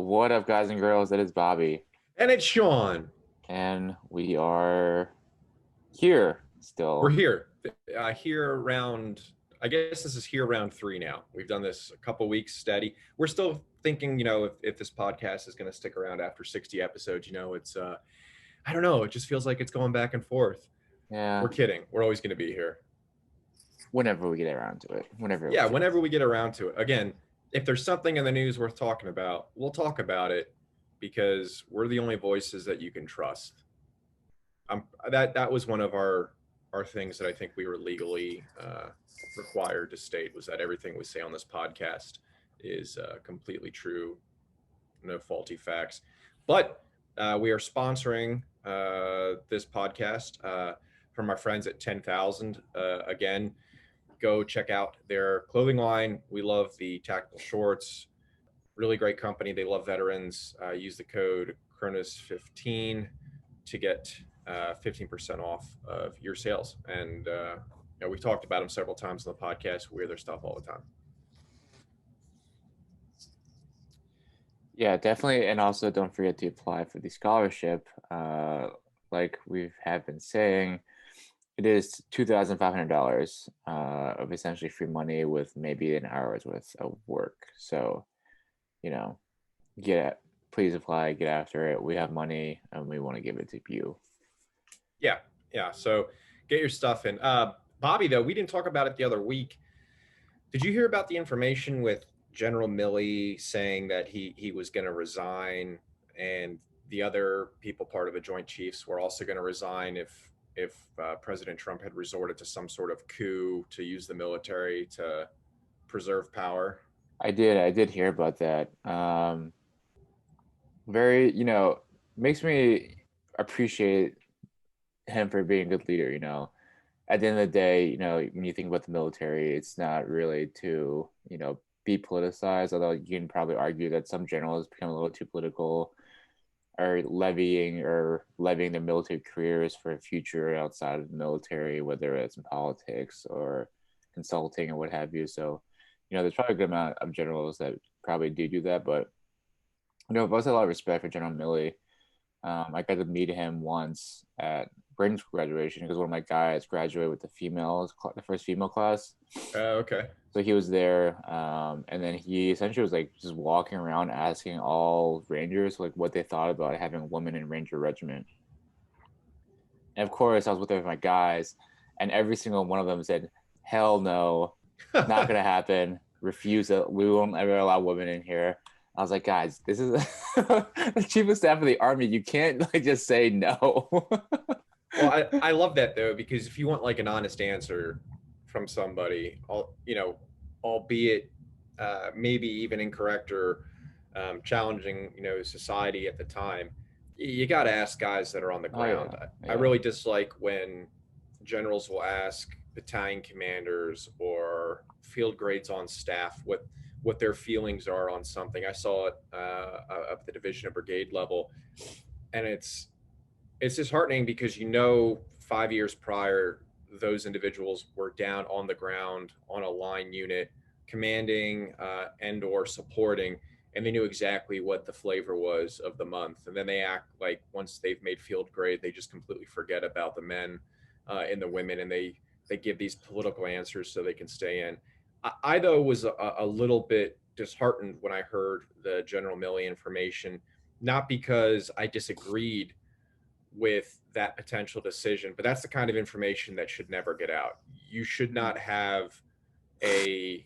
What up, guys and girls? It is Bobby, And it's Sean. and we are here We're still. here. Here around, I guess this is here around three now. We've done this a couple weeks steady. We're still thinking, if this podcast is going to stick around after 60 episodes, I don't know. It just feels like it's going back and forth. Yeah, We're kidding. We're always going to be here. whenever we get around to it, whenever it Yeah, feels. whenever we get around to it. Again, if there's something in the news worth talking about, we'll talk about it because we're the only voices that you can trust. That was one of our things that I think we were legally required to state was that everything we say on this podcast is completely true, no faulty facts. But we are sponsoring this podcast from our friends at 10,000. Again, go check out their clothing line. We love the tactical shorts. Really great company. They love veterans. Use the code Cronus15 to get 15% off of your sales. And we've talked about them several times on the podcast. We wear their stuff all the time. Yeah, definitely, and also don't forget to apply for the scholarship. Like we have been saying, it is $2,500 of essentially free money with maybe an hour's worth of work. So, you know, please apply, get after it. We have money, and we want to give it to you. Yeah, yeah. So get your stuff in. Bobby, though, we didn't talk about it the other week. Did you hear about the information with General Milley saying that he was going to resign, and the other people part of the Joint Chiefs were also going to resign if President Trump had resorted to some sort of coup to use the military to preserve power? I did hear about that. Very, makes me appreciate him for being a good leader. At the end of the day, when you think about the military, it's not really to, be politicized, although you can probably argue that some generals become a little too political or levying their military careers for a future outside of the military, whether it's in politics or consulting or what have you. So, there's probably a good amount of generals that probably do that, but I've also a lot of respect for General Milley. I got to meet him once at Britain's graduation because one of my guys graduated with the first female class. Okay. So he was there, and then he essentially was like just walking around asking all Rangers like what they thought about having a woman in Ranger Regiment. And of course, I was with my guys, and every single one of them said, "Hell no, not gonna happen. Refuse it. We won't ever allow women in here." I was like, guys, this is the chief of staff of the army. You can't like just say no. Well, I love that though, because if you want like an honest answer from somebody, albeit maybe even incorrect or challenging, society at the time, you got to ask guys that are on the Oh yeah, ground. I yeah. really dislike when generals will ask battalion commanders or field grades on staff what their feelings are on something. I saw it at the division and brigade level, and it's disheartening because 5 years prior those individuals were down on the ground on a line unit commanding and or supporting, and they knew exactly what the flavor was of the month, and then they act like once they've made field grade they just completely forget about the men and the women, and they give these political answers so they can stay in. I though was a little bit disheartened when I heard the General Milley information, not because I disagreed with that potential decision, but that's the kind of information that should never get out. You should not have a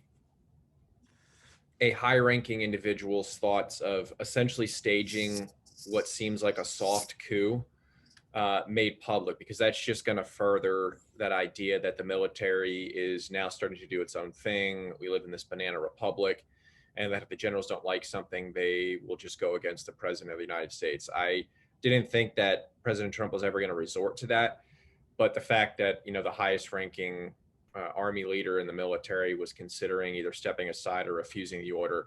high-ranking individual's thoughts of essentially staging what seems like a soft coup made public, because that's just going to further that idea that the military is now starting to do its own thing. We live in this banana republic, and that if the generals don't like something, they will just go against the president of the United States. I didn't think that President Trump was ever going to resort to that, but the fact that the highest ranking army leader in the military was considering either stepping aside or refusing the order,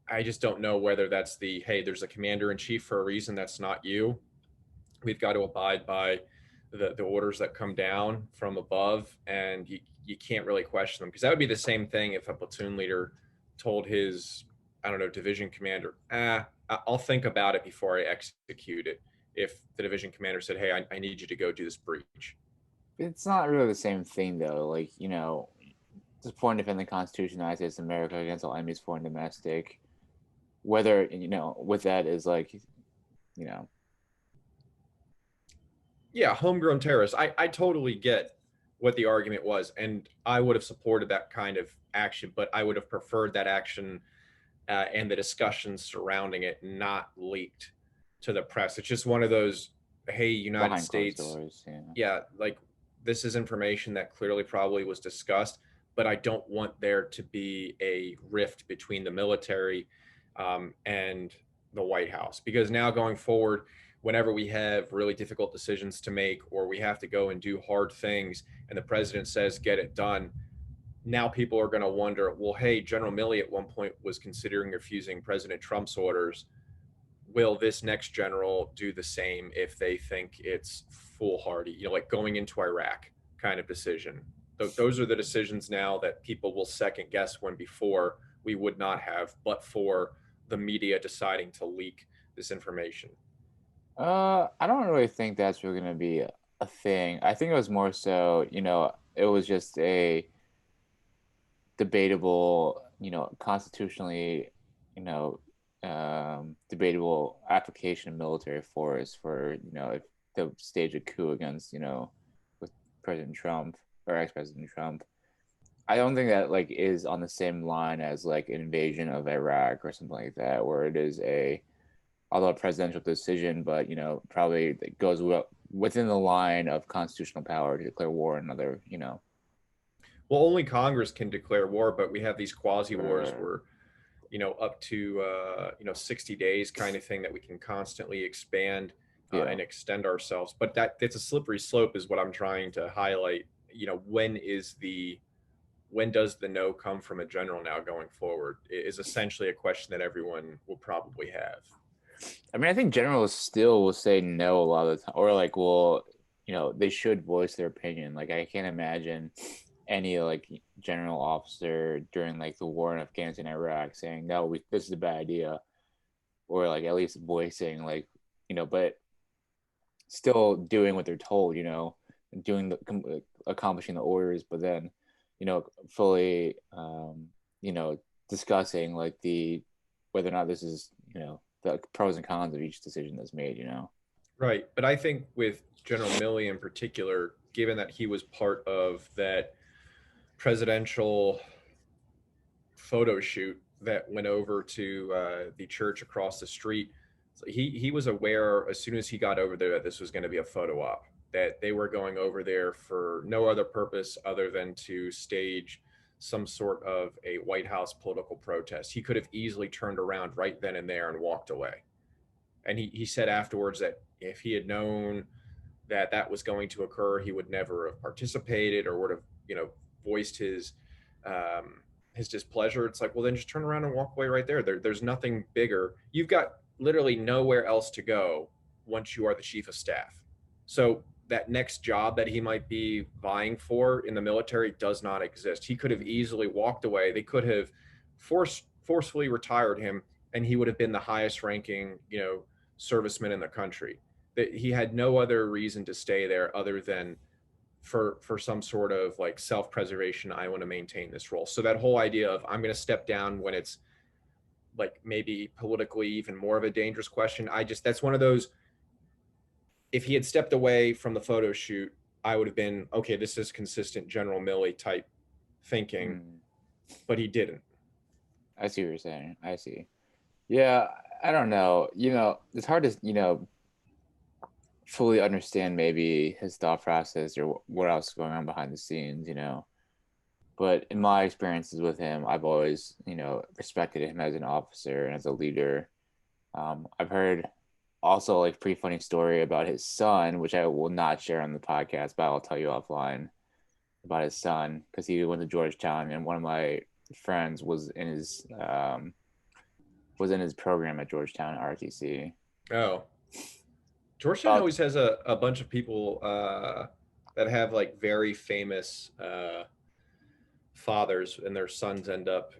I just don't know whether that's hey, there's a commander in chief for a reason, that's not you. We've got to abide by the orders that come down from above, and you can't really question them, because that would be the same thing if a platoon leader told his I don't know, division commander, I'll think about it before I execute it. If the division commander said, hey, I need you to go do this breach. It's not really the same thing though. Like, to support and defend the Constitution of the United States of America against all enemies, foreign and domestic. Whether, with that is like, you know, Yeah, homegrown terrorists. I totally get what the argument was, and I would have supported that kind of action, but I would have preferred that action and the discussions surrounding it not leaked to the press. It's just one of those, hey, United behind closed States, doors. Yeah. yeah, like this is information that clearly probably was discussed, but I don't want there to be a rift between the military and the White House, because now going forward, whenever we have really difficult decisions to make or we have to go and do hard things and the president says get it done, now people are going to wonder, well, hey, General Milley at one point was considering refusing President Trump's orders. Will this next general do the same if they think it's foolhardy, like going into Iraq kind of decision? Those are the decisions now that people will second guess, when before we would not have, but for the media deciding to leak this information. I don't really think that's really going to be a thing. I think it was more so, it was just a debatable, constitutionally, debatable application of military force for, if to stage a coup against, with President Trump or ex-President Trump. I don't think that like is on the same line as like an invasion of Iraq or something like that, where it is although a presidential decision, but probably it goes within the line of constitutional power to declare war on another. Well, only Congress can declare war, but we have these quasi wars Or where, up to 60 days kind of thing that we can constantly expand yeah. and extend ourselves. But that's a slippery slope, is what I'm trying to highlight. When does the no come from a general now going forward, is essentially a question that everyone will probably have. I mean, I think generals still will say no a lot of the time, or like, well, they should voice their opinion. Like, I can't imagine any like general officer during like the war in Afghanistan, Iraq, saying no, this is a bad idea, or like at least voicing like, but still doing what they're told, doing accomplishing the orders, but then, fully, discussing like the whether or not this is, the pros and cons of each decision that's made. Right. But I think with General Milley in particular, given that he was part of that presidential photo shoot that went over to the church across the street, he was aware as soon as he got over there that this was going to be a photo op, that they were going over there for no other purpose other than to stage some sort of a White House political protest. He could have easily turned around right then and there and walked away. And he said afterwards that if he had known that that was going to occur, he would never have participated or would have, voiced his displeasure. It's like, well, then just turn around and walk away right there. There's nothing bigger. You've got literally nowhere else to go once you are the chief of staff. So that next job that he might be vying for in the military does not exist. He could have easily walked away. They could have forcefully retired him, and he would have been the highest ranking, serviceman in the country. That he had no other reason to stay there other than for some sort of like self-preservation. I want to maintain this role. So that whole idea of I'm going to step down when it's like maybe politically even more of a dangerous question, that's one of those, if he had stepped away from the photo shoot, I would have been, okay, this is consistent General Milley type thinking, but he didn't. I see what you're saying. I see. Yeah, I don't know. It's hard to, fully understand maybe his thought process or what else is going on behind the scenes. But in my experiences with him, I've always, respected him as an officer and as a leader. I've heard also like pretty funny story about his son, which I will not share on the podcast, but I'll tell you offline about his son because he went to Georgetown, and one of my friends was in his program at Georgetown RTC. Oh, Georgetown always has a bunch of people that have like very famous fathers, and their sons end up,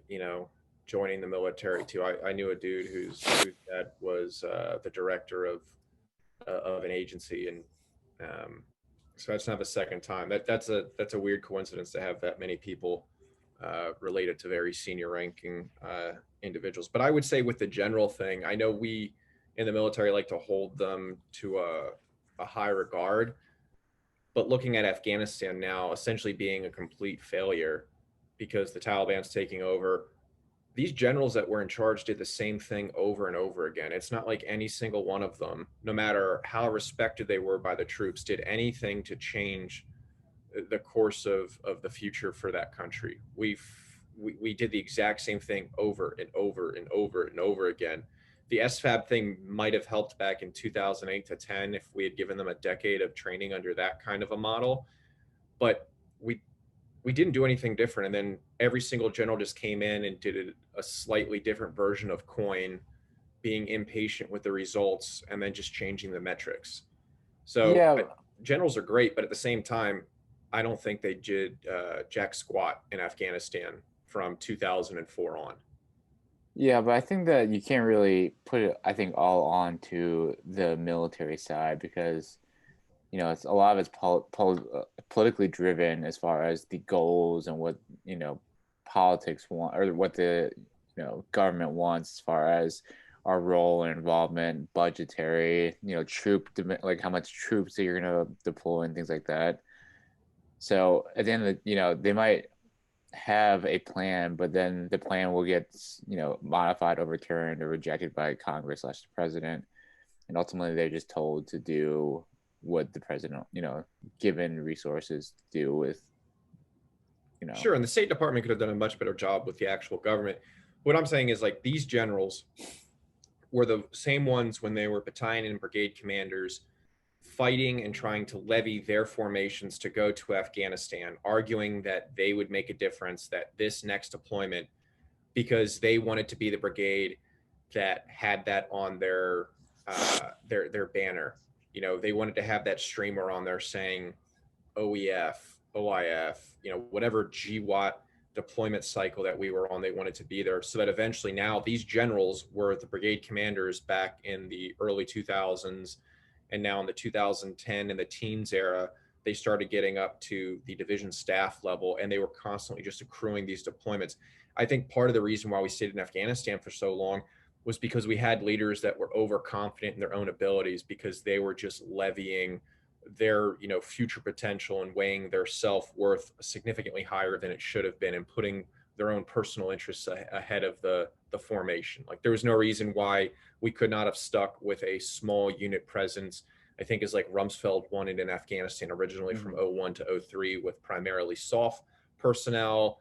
joining the military too. I knew a dude whose dad was the director of an agency, and so that's not the second time. That's a weird coincidence to have that many people related to very senior ranking individuals. But I would say with the general thing, I know we in the military like to hold them to a high regard, but looking at Afghanistan now essentially being a complete failure because the Taliban's taking over, these generals that were in charge did the same thing over and over again. It's not like any single one of them, no matter how respected they were by the troops, did anything to change the course of the future for that country. We did the exact same thing over and over and over and over again. The SFAB thing might have helped back in 2008 to 10 if we had given them a decade of training under that kind of a model, but we didn't do anything different. And then every single general just came in and did a slightly different version of coin, being impatient with the results and then just changing the metrics. So Yeah, generals are great, but at the same time, I don't think they did jack squat in Afghanistan from 2004 on. yeah, but I think that you can't really put it, I think, all onto the military side because it's a lot of it's politically driven as far as the goals and what politics want or what the government wants as far as our role and involvement, budgetary, like how much troops that you're gonna deploy and things like that. So at the end of they might have a plan, but then the plan will get modified, overturned, or rejected by Congress slash the president, and ultimately they're just told to do what the president, given resources, do with. Sure, and the State Department could have done a much better job with the actual government. What I'm saying is like these generals were the same ones when they were battalion and brigade commanders fighting and trying to levy their formations to go to Afghanistan, arguing that they would make a difference, that this next deployment, because they wanted to be the brigade that had that on their banner. They wanted to have that streamer on there saying OEF, OIF, whatever GWAT deployment cycle that we were on, they wanted to be there so that eventually now these generals were the brigade commanders back in the early 2000s, and now in the 2010 and the teens era, they started getting up to the division staff level, and they were constantly just accruing these deployments. I think part of the reason why we stayed in Afghanistan for so long was because we had leaders that were overconfident in their own abilities because they were just levying their future potential and weighing their self-worth significantly higher than it should have been and putting their own personal interests ahead of the formation. Like there was no reason why we could not have stuck with a small unit presence. I think is like Rumsfeld wanted in Afghanistan originally from 01 to 03 with primarily soft personnel,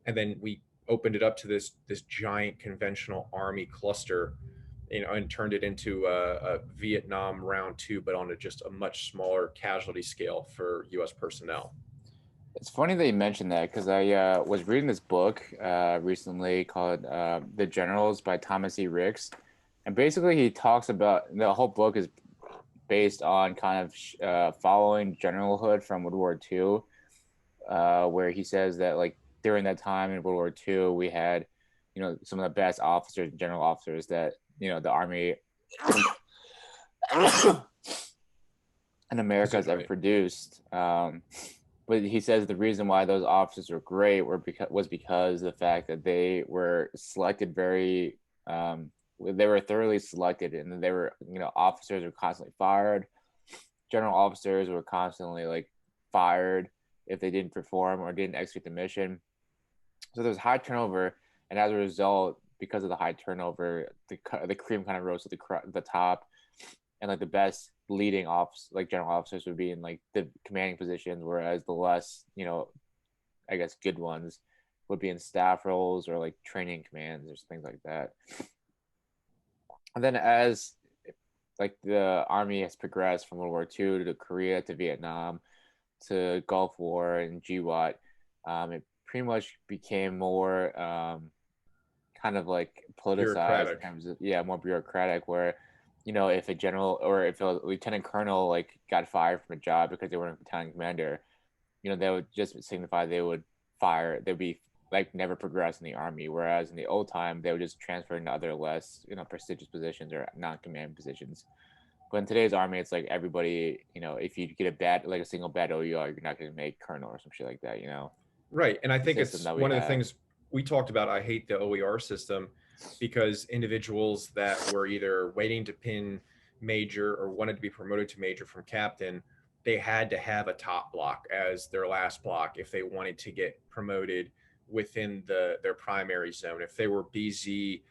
and then we opened it up to this giant conventional army cluster, and turned it into a Vietnam round two, but on just a much smaller casualty scale for U.S. personnel. It's funny that you mentioned that because I was reading this book recently called The Generals by Thomas E. Ricks. And basically he talks about, the whole book is based on kind of following General Hood from World War II, where he says that like during that time in World War II, we had, some of the best officers, general officers that, the Army in America has ever produced. But he says the reason why those officers were great was because the fact that they were selected they were thoroughly selected, and they were, officers were constantly fired. General officers were constantly like fired if they didn't perform or didn't execute the mission. So there was high turnover, and as a result, because of the high turnover, the cream kind of rose to the top, and like the best leading officers, like general officers, would be in like the commanding positions, whereas the less, I guess good ones would be in staff roles or like training commands or things like that. And then as like the Army has progressed from World War II to Korea to Vietnam to Gulf War and GWAT, it pretty much became more kind of like politicized in terms of, more bureaucratic, where if a general or if a lieutenant colonel like got fired from a job because they weren't a battalion commander, that would just signify they'd be like never progress in the army, whereas in the old time they would just transfer into other less, you know, prestigious positions or non-command positions. But in today's army, it's like everybody, you know, if you get a bad, like a single bad OER, you're not going to make colonel or some shit like that, you know. Right. And I The think system it's that we one of the have. things we talked about. I hate the OER system because individuals that were either waiting to pin major or wanted to be promoted to major from captain, they had to have a top block as their last block if they wanted to get promoted within their primary zone. If they were BZ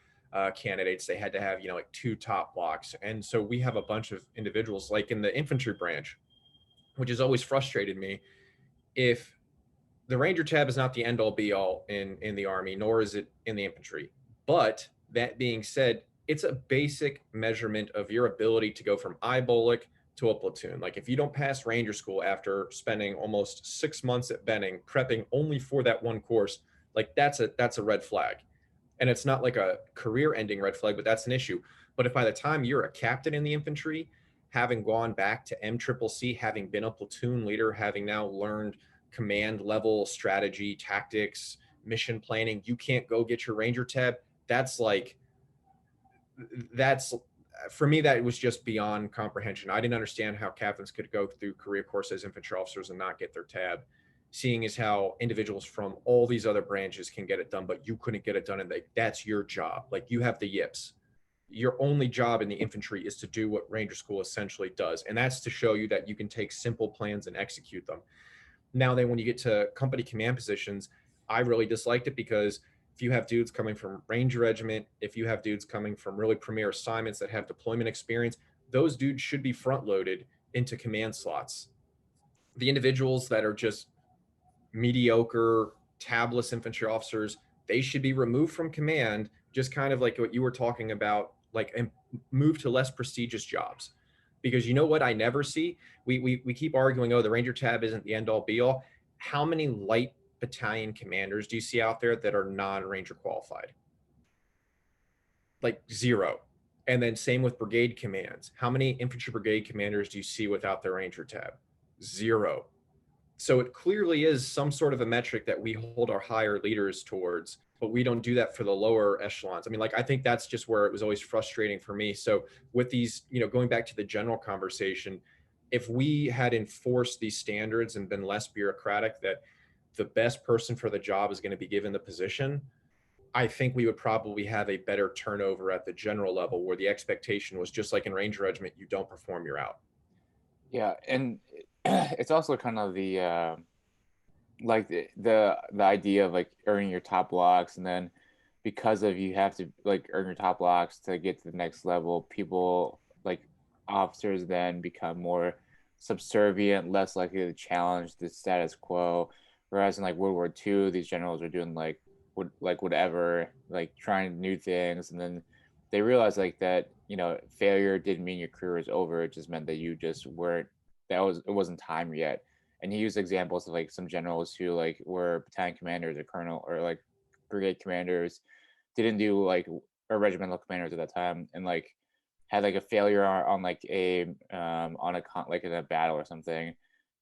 candidates, they had to have, you know, like two top blocks. And so we have a bunch of individuals like in the infantry branch, which has always frustrated me. If the Ranger tab is not the end all be all in the Army, nor is it in the infantry. But that being said, it's a basic measurement of your ability to go from eyebolic to a platoon. Like if you don't pass Ranger school after spending almost 6 months at Benning prepping only for that one course, like that's a red flag. And it's not like a career ending red flag, but that's an issue. But if by the time you're a captain in the infantry, having gone back to MCCC, having been a platoon leader, having now learned command level strategy, tactics, mission planning, you can't go get your Ranger tab. That's like, that's for me, that was just beyond comprehension. I didn't understand how captains could go through career course as infantry officers and not get their tab, seeing as how individuals from all these other branches can get it done, but you couldn't get it done. And that's your job. Like you have the yips. Your only job in the infantry is to do what Ranger School essentially does. And that's to show you that you can take simple plans and execute them. Now, then when you get to company command positions, I really disliked it because if you have dudes coming from Ranger Regiment, if you have dudes coming from really premier assignments that have deployment experience, those dudes should be front loaded into command slots. The individuals that are just mediocre, tabless infantry officers, they should be removed from command, just kind of like what you were talking about, like, and move to less prestigious jobs. Because you know what I never see? We keep arguing, oh, the Ranger tab isn't the end all be all. How many light battalion commanders do you see out there that are non-Ranger qualified? Like zero. And then same with brigade commands. How many infantry brigade commanders do you see without their Ranger tab? Zero. So it clearly is some sort of a metric that we hold our higher leaders towards, but we don't do that for the lower echelons. I mean, like, I think that's just where it was always frustrating for me. So with these, you know, going back to the general conversation, if we had enforced these standards and been less bureaucratic, that the best person for the job is going to be given the position, I think we would probably have a better turnover at the general level where the expectation was just like in Ranger Regiment, you don't perform, you're out. Yeah, and it's also kind of the like the idea of like earning your top blocks, and then because of you have to like earn your top blocks to get to the next level, people like officers then become more subservient, less likely to challenge the status quo. Whereas in like World War II, these generals are doing like whatever, like trying new things, and then they realized like that, you know, failure didn't mean your career was over. It just meant that you just weren't, it wasn't time yet. And he used examples of like some generals who like were battalion commanders or colonel or like brigade commanders, didn't do like, or regimental commanders at that time, and like had like a failure on like a on a like in a battle or something.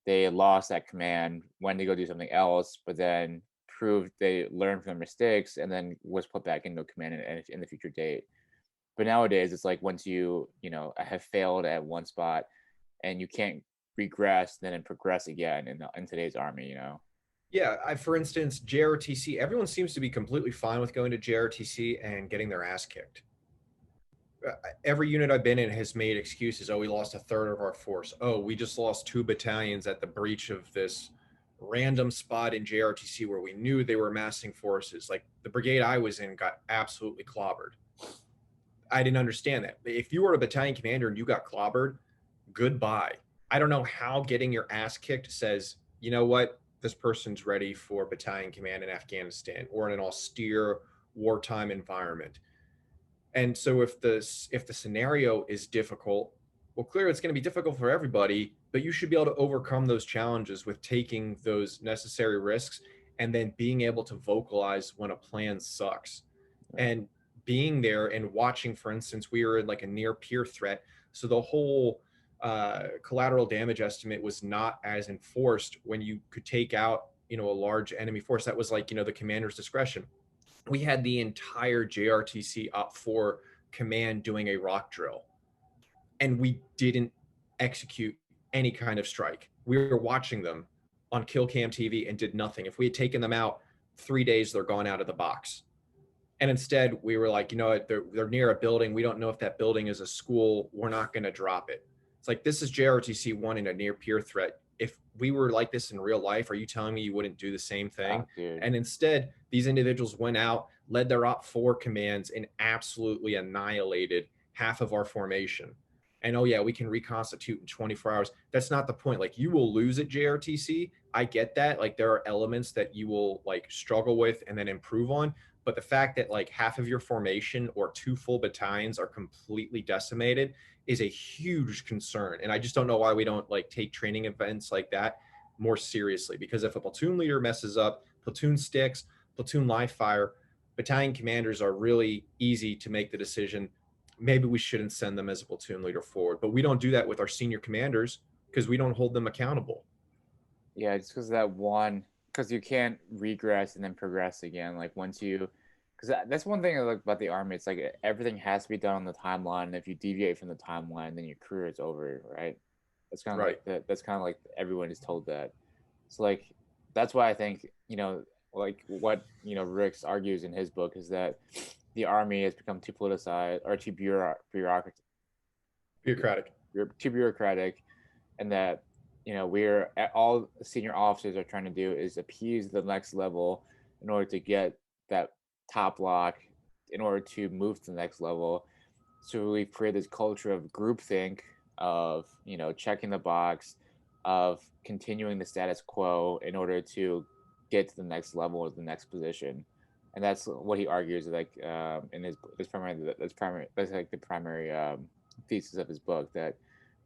They lost that command, went to go do something else, but then proved they learned from their mistakes and then was put back into command in the future date. But nowadays it's like once you know have failed at one spot and you can't regress then and progress again in today's army, you know. Yeah, for instance, JRTC, everyone seems to be completely fine with going to JRTC and getting their ass kicked. Every unit I've been in has made excuses. Oh, we lost a third of our force. Oh, we just lost 2 battalions at the breach of this random spot in JRTC where we knew they were massing forces. Like the brigade I was in got absolutely clobbered. I didn't understand that. If you were a battalion commander and you got clobbered, goodbye. I don't know how getting your ass kicked says, you know what, this person's ready for battalion command in Afghanistan or in an austere wartime environment. And so if the scenario is difficult, well, clearly it's going to be difficult for everybody, but you should be able to overcome those challenges with taking those necessary risks and then being able to vocalize when a plan sucks. And being there and watching, for instance, we were in like a near peer threat. So the whole collateral damage estimate was not as enforced when you could take out a large enemy force. That was like, the commander's discretion. We had the entire JRTC Op 4 command doing a rock drill, and we didn't execute any kind of strike. We were watching them on Kill Cam TV and did nothing. If we had taken them out 3 days, they're gone out of the box. And instead, we were like, they're near a building. We don't know if that building is a school. We're not going to drop it. It's like, this is JRTC 1 in a near peer threat. If we were like this in real life, are you telling me you wouldn't do the same thing? Dude. And instead, these individuals went out, led their Op 4 commands, and absolutely annihilated half of our formation. And oh yeah, we can reconstitute in 24 hours. That's not the point. Like, you will lose at JRTC. I get that. Like, there are elements that you will like struggle with and then improve on. But the fact that like half of your formation or 2 full battalions are completely decimated is a huge concern. And I just don't know why we don't like take training events like that more seriously. Because if a platoon leader messes up, platoon sticks, platoon live fire, battalion commanders are really easy to make the decision, maybe we shouldn't send them as a platoon leader forward. But we don't do that with our senior commanders because we don't hold them accountable. Yeah, just because you can't regress and then progress again. Like once you, because that's one thing I like about the army. It's like everything has to be done on the timeline. And if you deviate from the timeline, then your career is over, right? That's kind of Right. That's kind of like everyone is told that. So like that's why I think like what Ricks argues in his book is that the army has become too politicized or too bureaucratic, too bureaucratic, and that we're all senior officers are trying to do is appease the next level in order to get that top lock in order to move to the next level. So we've created this culture of groupthink, of checking the box, of continuing the status quo in order to get to the next level or the next position. And that's what he argues, like in his primary. That's like the primary thesis of his book, that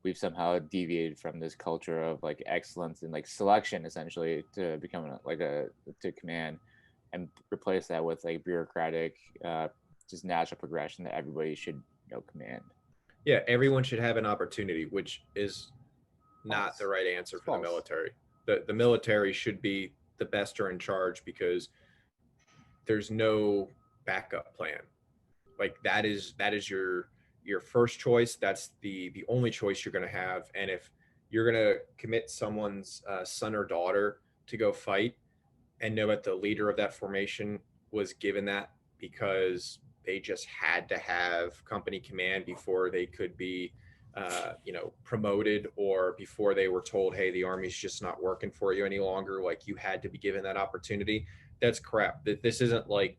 we've somehow deviated from this culture of like excellence and like selection, essentially, to become to command, and replace that with like bureaucratic, just natural progression that everybody should command. Yeah, everyone should have an opportunity, which is not False. the right answer for the False. military. The military should be the best or in charge because there's no backup plan. Like that is your first choice. That's the only choice you're going to have. And if you're going to commit someone's son or daughter to go fight, and know that the leader of that formation was given that because they just had to have company command before they could be promoted, or before they were told, hey, the army's just not working for you any longer, like you had to be given that opportunity. That's crap. This isn't like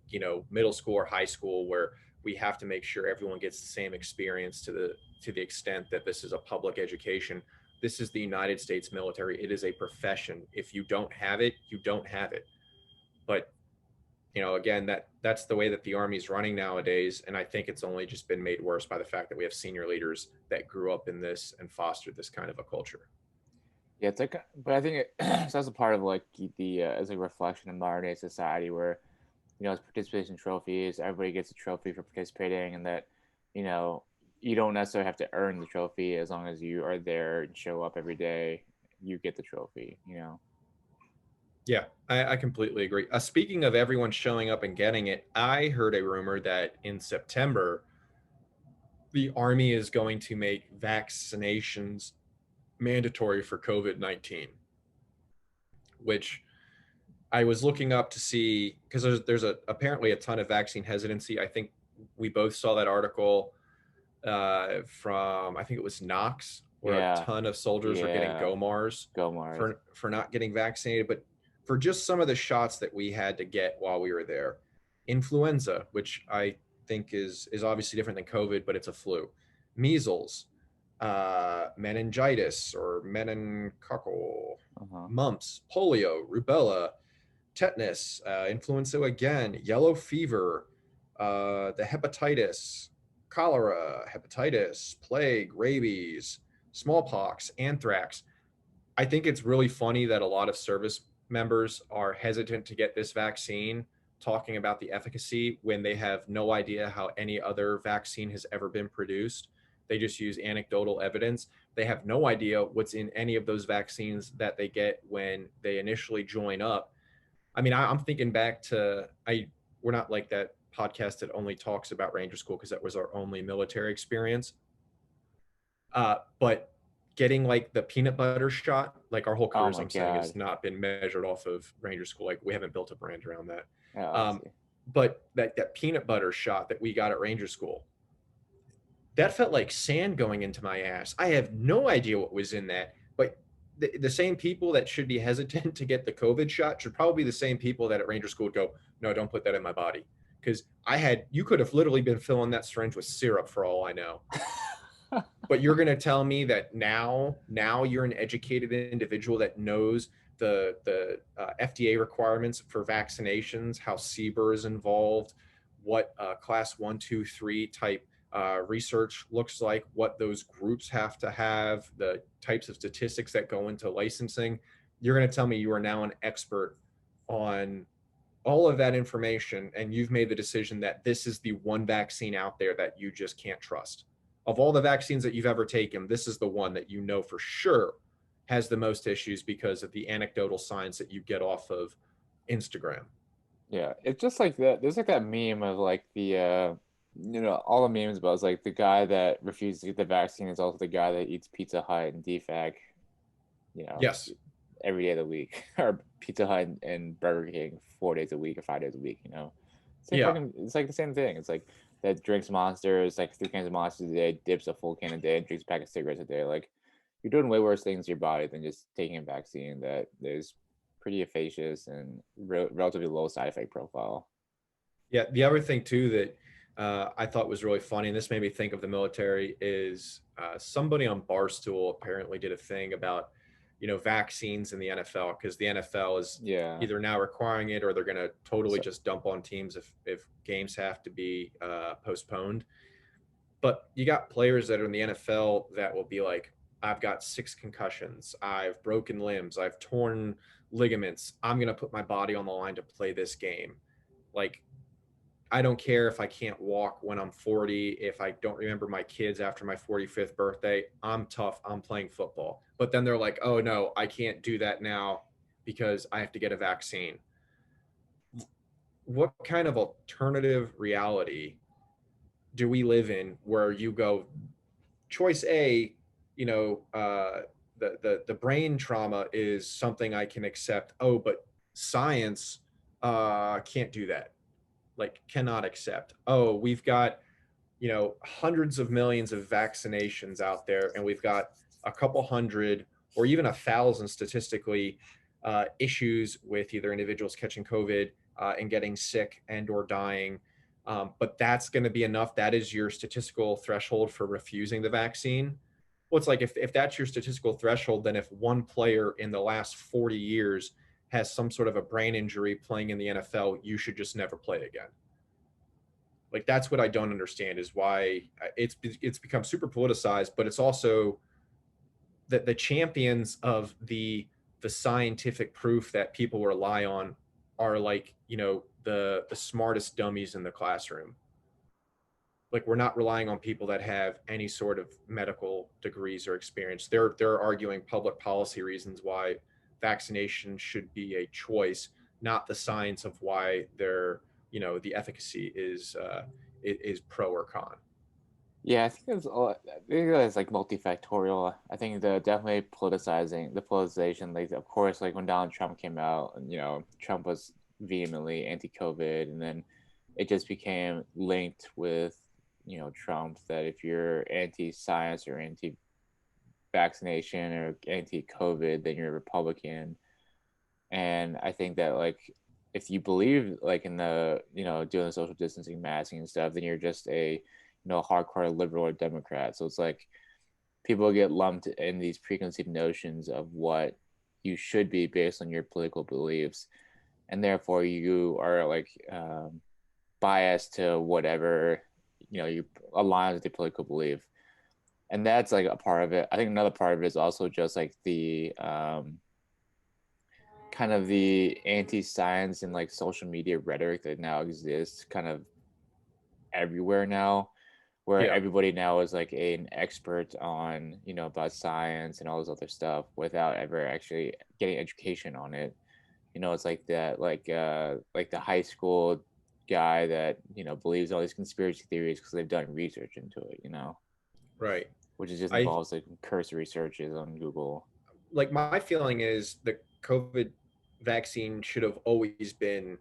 middle school or high school where we have to make sure everyone gets the same experience to the extent that this is a public education. This is the United States military. It is a profession. If you don't have it, you don't have it. But again, that's the way that the Army's running nowadays, and I think it's only just been made worse by the fact that we have senior leaders that grew up in this and fostered this kind of a culture. Yeah, it's like, but I think it's also part of like the as a reflection of modern day society, where it's participation trophies. Everybody gets a trophy for participating, and that you don't necessarily have to earn the trophy. As long as you are there and show up every day, you get the trophy. Yeah, I completely agree. Speaking of everyone showing up and getting it, I heard a rumor that in September, the Army is going to make vaccinations mandatory for COVID-19, which I was looking up to see, because there's apparently a ton of vaccine hesitancy. I think we both saw that article from, I think it was Knox, where a ton of soldiers were getting GOMARs for not getting vaccinated. But for just some of the shots that we had to get while we were there, influenza, which I think is obviously different than COVID, but it's a flu, measles, meningitis or meningococcal, mumps, polio, rubella, tetanus, influenza again, yellow fever, the hepatitis, cholera, hepatitis, plague, rabies, smallpox, anthrax. I think it's really funny that a lot of service members are hesitant to get this vaccine, talking about the efficacy when they have no idea how any other vaccine has ever been produced. They just use anecdotal evidence. They have no idea what's in any of those vaccines that they get when they initially join up. I mean, I'm thinking back to we're not like that podcast that only talks about Ranger School because that was our only military experience. But getting like the peanut butter shot, like our whole Oh careers, my I'm saying, god. has not been measured off of Ranger School. Like we haven't built a brand around that. Oh, I Um, see. but that peanut butter shot that we got at Ranger School, that felt like sand going into my ass. I have no idea what was in that, but the same people that should be hesitant to get the COVID shot should probably be the same people that at Ranger School would go, no, don't put that in my body. Because you could have literally been filling that syringe with syrup for all I know. But you're going to tell me that now you're an educated individual that knows the FDA requirements for vaccinations, how CBER is involved, what class 1, 2, 3 type research looks like, what those groups have to have, the types of statistics that go into licensing. You're going to tell me you are now an expert on all of that information, and you've made the decision that this is the one vaccine out there that you just can't trust. Of all the vaccines that you've ever taken, this is the one that you know for sure has the most issues because of the anecdotal science that you get off of Instagram. Yeah, it's just like that. There's like that meme of like all the memes about is like the guy that refuses to get the vaccine is also the guy that eats Pizza Hut and DFAC, you know, Yes. every day of the week, or Pizza Hut and Burger King 4 days a week or 5 days a week, you know. Same Yeah. fucking, it's like the same thing. It's like that drinks Monsters, like 3 cans of Monsters a day, dips a full can a day, and drinks a pack of cigarettes a day. Like you're doing way worse things to your body than just taking a vaccine that is pretty efficacious and relatively low side effect profile. Yeah. The other thing too that I thought was really funny, and this made me think of the military, is somebody on Barstool apparently did a thing about, vaccines in the NFL because the NFL is Yeah. either now requiring it or they're going to totally just dump on teams if games have to be postponed. But you got players that are in the NFL that will be like, I've got 6 concussions, I've broken limbs, I've torn ligaments. I'm going to put my body on the line to play this game. Like, I don't care if I can't walk when I'm 40, if I don't remember my kids after my 45th birthday. I'm tough. I'm playing football. But then they're like, oh no, I can't do that now because I have to get a vaccine. What kind of alternative reality do we live in where you go, choice A, the brain trauma is something I can accept. Oh, but science can't do that. Like cannot accept. Oh, we've got hundreds of millions of vaccinations out there, and we've got a couple hundred or even 1,000 statistically issues with either individuals catching COVID and getting sick and or dying. But that's going to be enough. That is your statistical threshold for refusing the vaccine. Well, it's like if that's your statistical threshold, then if one player in the last 40 years has some sort of a brain injury playing in the NFL, you should just never play again. Like that's what I don't understand is why it's become super politicized, but it's also that the champions of the scientific proof that people rely on are like the smartest dummies in the classroom. Like we're not relying on people that have any sort of medical degrees or experience. They're arguing public policy reasons why vaccination should be a choice, not the science of why they're the efficacy is pro or con. Yeah, I think it's like multifactorial. I think the definitely the politicization, like of course, like when Donald Trump came out, and Trump was vehemently anti-COVID, and then it just became linked with Trump that if you're anti-science or anti-vaccination or anti-COVID, then you're a Republican. And I think that like if you believe like in the doing the social distancing, masking and stuff, then you're just a hardcore liberal or Democrat. So it's like people get lumped in these preconceived notions of what you should be based on your political beliefs, and therefore you are like biased to whatever you align with your political belief. And that's like a part of it. I think another part of it is also just like the kind of the anti-science and like social media rhetoric that now exists kind of everywhere now, where Yeah, everybody now is like an expert on, about science and all this other stuff without ever actually getting education on it. It's like that, like the high school guy that, believes all these conspiracy theories because they've done research into it, right. which is just I involves like cursory searches on Google. like my feeling is the COVID vaccine should have always been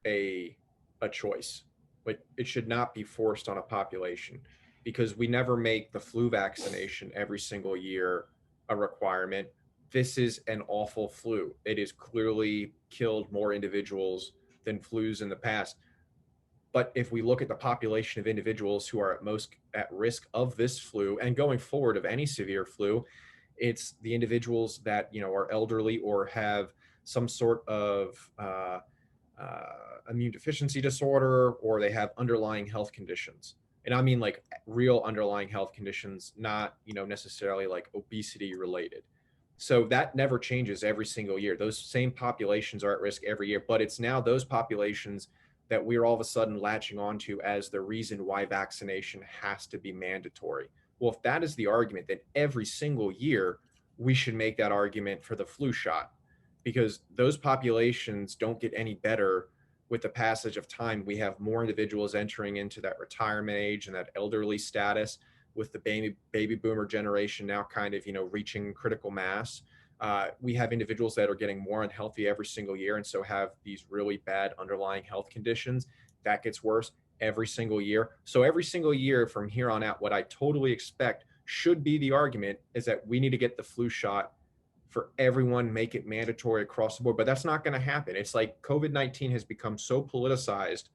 a a choice. Like it should not be forced on a population because we never make the flu vaccination every single year a requirement. This is an awful flu. It has clearly killed more individuals than flus in the past. But if we look at the population of individuals who are at most at risk of this flu and going forward of any severe flu, it's the individuals that are elderly or have some sort of immune deficiency disorder, or they have underlying health conditions. And I mean like real underlying health conditions, not necessarily like obesity related. So that never changes every single year. Those same populations are at risk every year, but it's now those populations that we're all of a sudden latching onto as the reason why vaccination has to be mandatory. Well, if that is the argument, then every single year we should make that argument for the flu shot, because those populations don't get any better with the passage of time. We have more individuals entering into that retirement age and that elderly status, with the baby boomer generation now kind of reaching critical mass. We have individuals that are getting more unhealthy every single year, and so have these really bad underlying health conditions. That gets worse every single year. So every single year from here on out, what I totally expect should be the argument is that we need to get the flu shot for everyone, make it mandatory across the board. But that's not going to happen. It's like COVID-19 has become so politicized,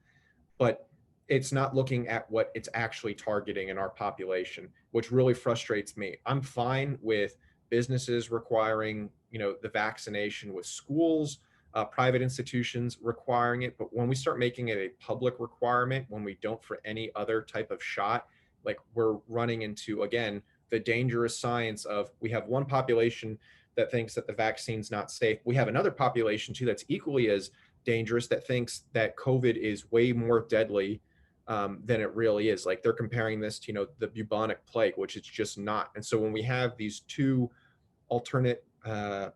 but it's not looking at what it's actually targeting in our population, which really frustrates me. I'm fine with businesses requiring, the vaccination, with schools, private institutions requiring it. But when we start making it a public requirement, when we don't for any other type of shot, like we're running into, again, the dangerous science of we have one population that thinks that the vaccine's not safe. We have another population too that's equally as dangerous, that thinks that COVID is way more deadly than it really is. Like they're comparing this to the bubonic plague, which it's just not. And so when we have these two alternate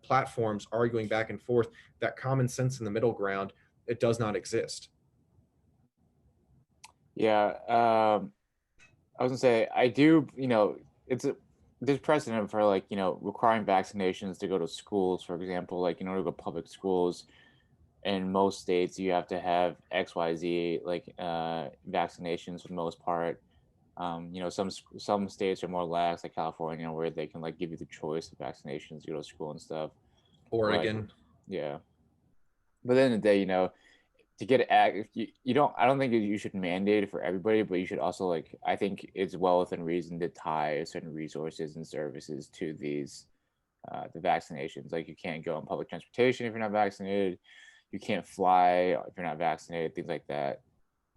platforms arguing back and forth, that common sense in the middle ground, it does not exist. Yeah, I was gonna say I do. It's there's precedent for like requiring vaccinations to go to schools, for example. Like in order to go to public schools, in most states you have to have XYZ like vaccinations for the most part. Some states are more lax, like California, where they can like give you the choice of vaccinations to go to school and stuff. But Oregon. yeah, but then the day, to get act, you don't. I don't think you should mandate it for everybody, but you should also like. I think it's well within reason to tie certain resources and services to these the vaccinations. Like you can't go on public transportation if you're not vaccinated. You can't fly if you're not vaccinated. Things like that.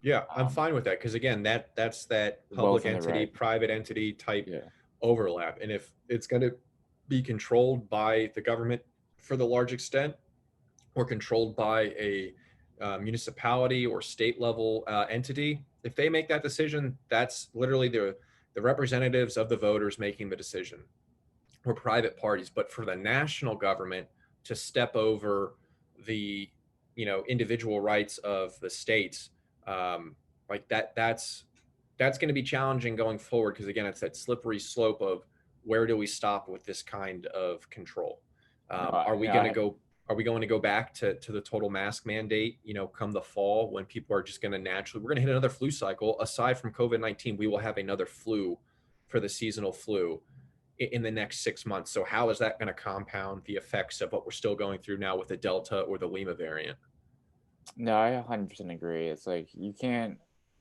Yeah, I'm Um, fine with that because again, that's that well public within the entity, right. private entity type Yeah. overlap. And if it's going to be controlled by the government for the large extent, or controlled by a municipality or state level entity, if they make that decision, that's literally the representatives of the voters making the decision, or private parties. But for the national government to step over the individual rights of the states, like that's going to be challenging going forward, because again, it's that slippery slope of where do we stop with this kind of control. No, Are we going to I go are we going to go back to the total mask mandate, come the fall, when people are just going to naturally, we're going to hit another flu cycle. Aside from COVID-19, we will have another flu for the seasonal flu in the next 6 months. So how is that going to compound the effects of what we're still going through now with the Delta or the Lima variant? no, I 100% agree. It's like you can't.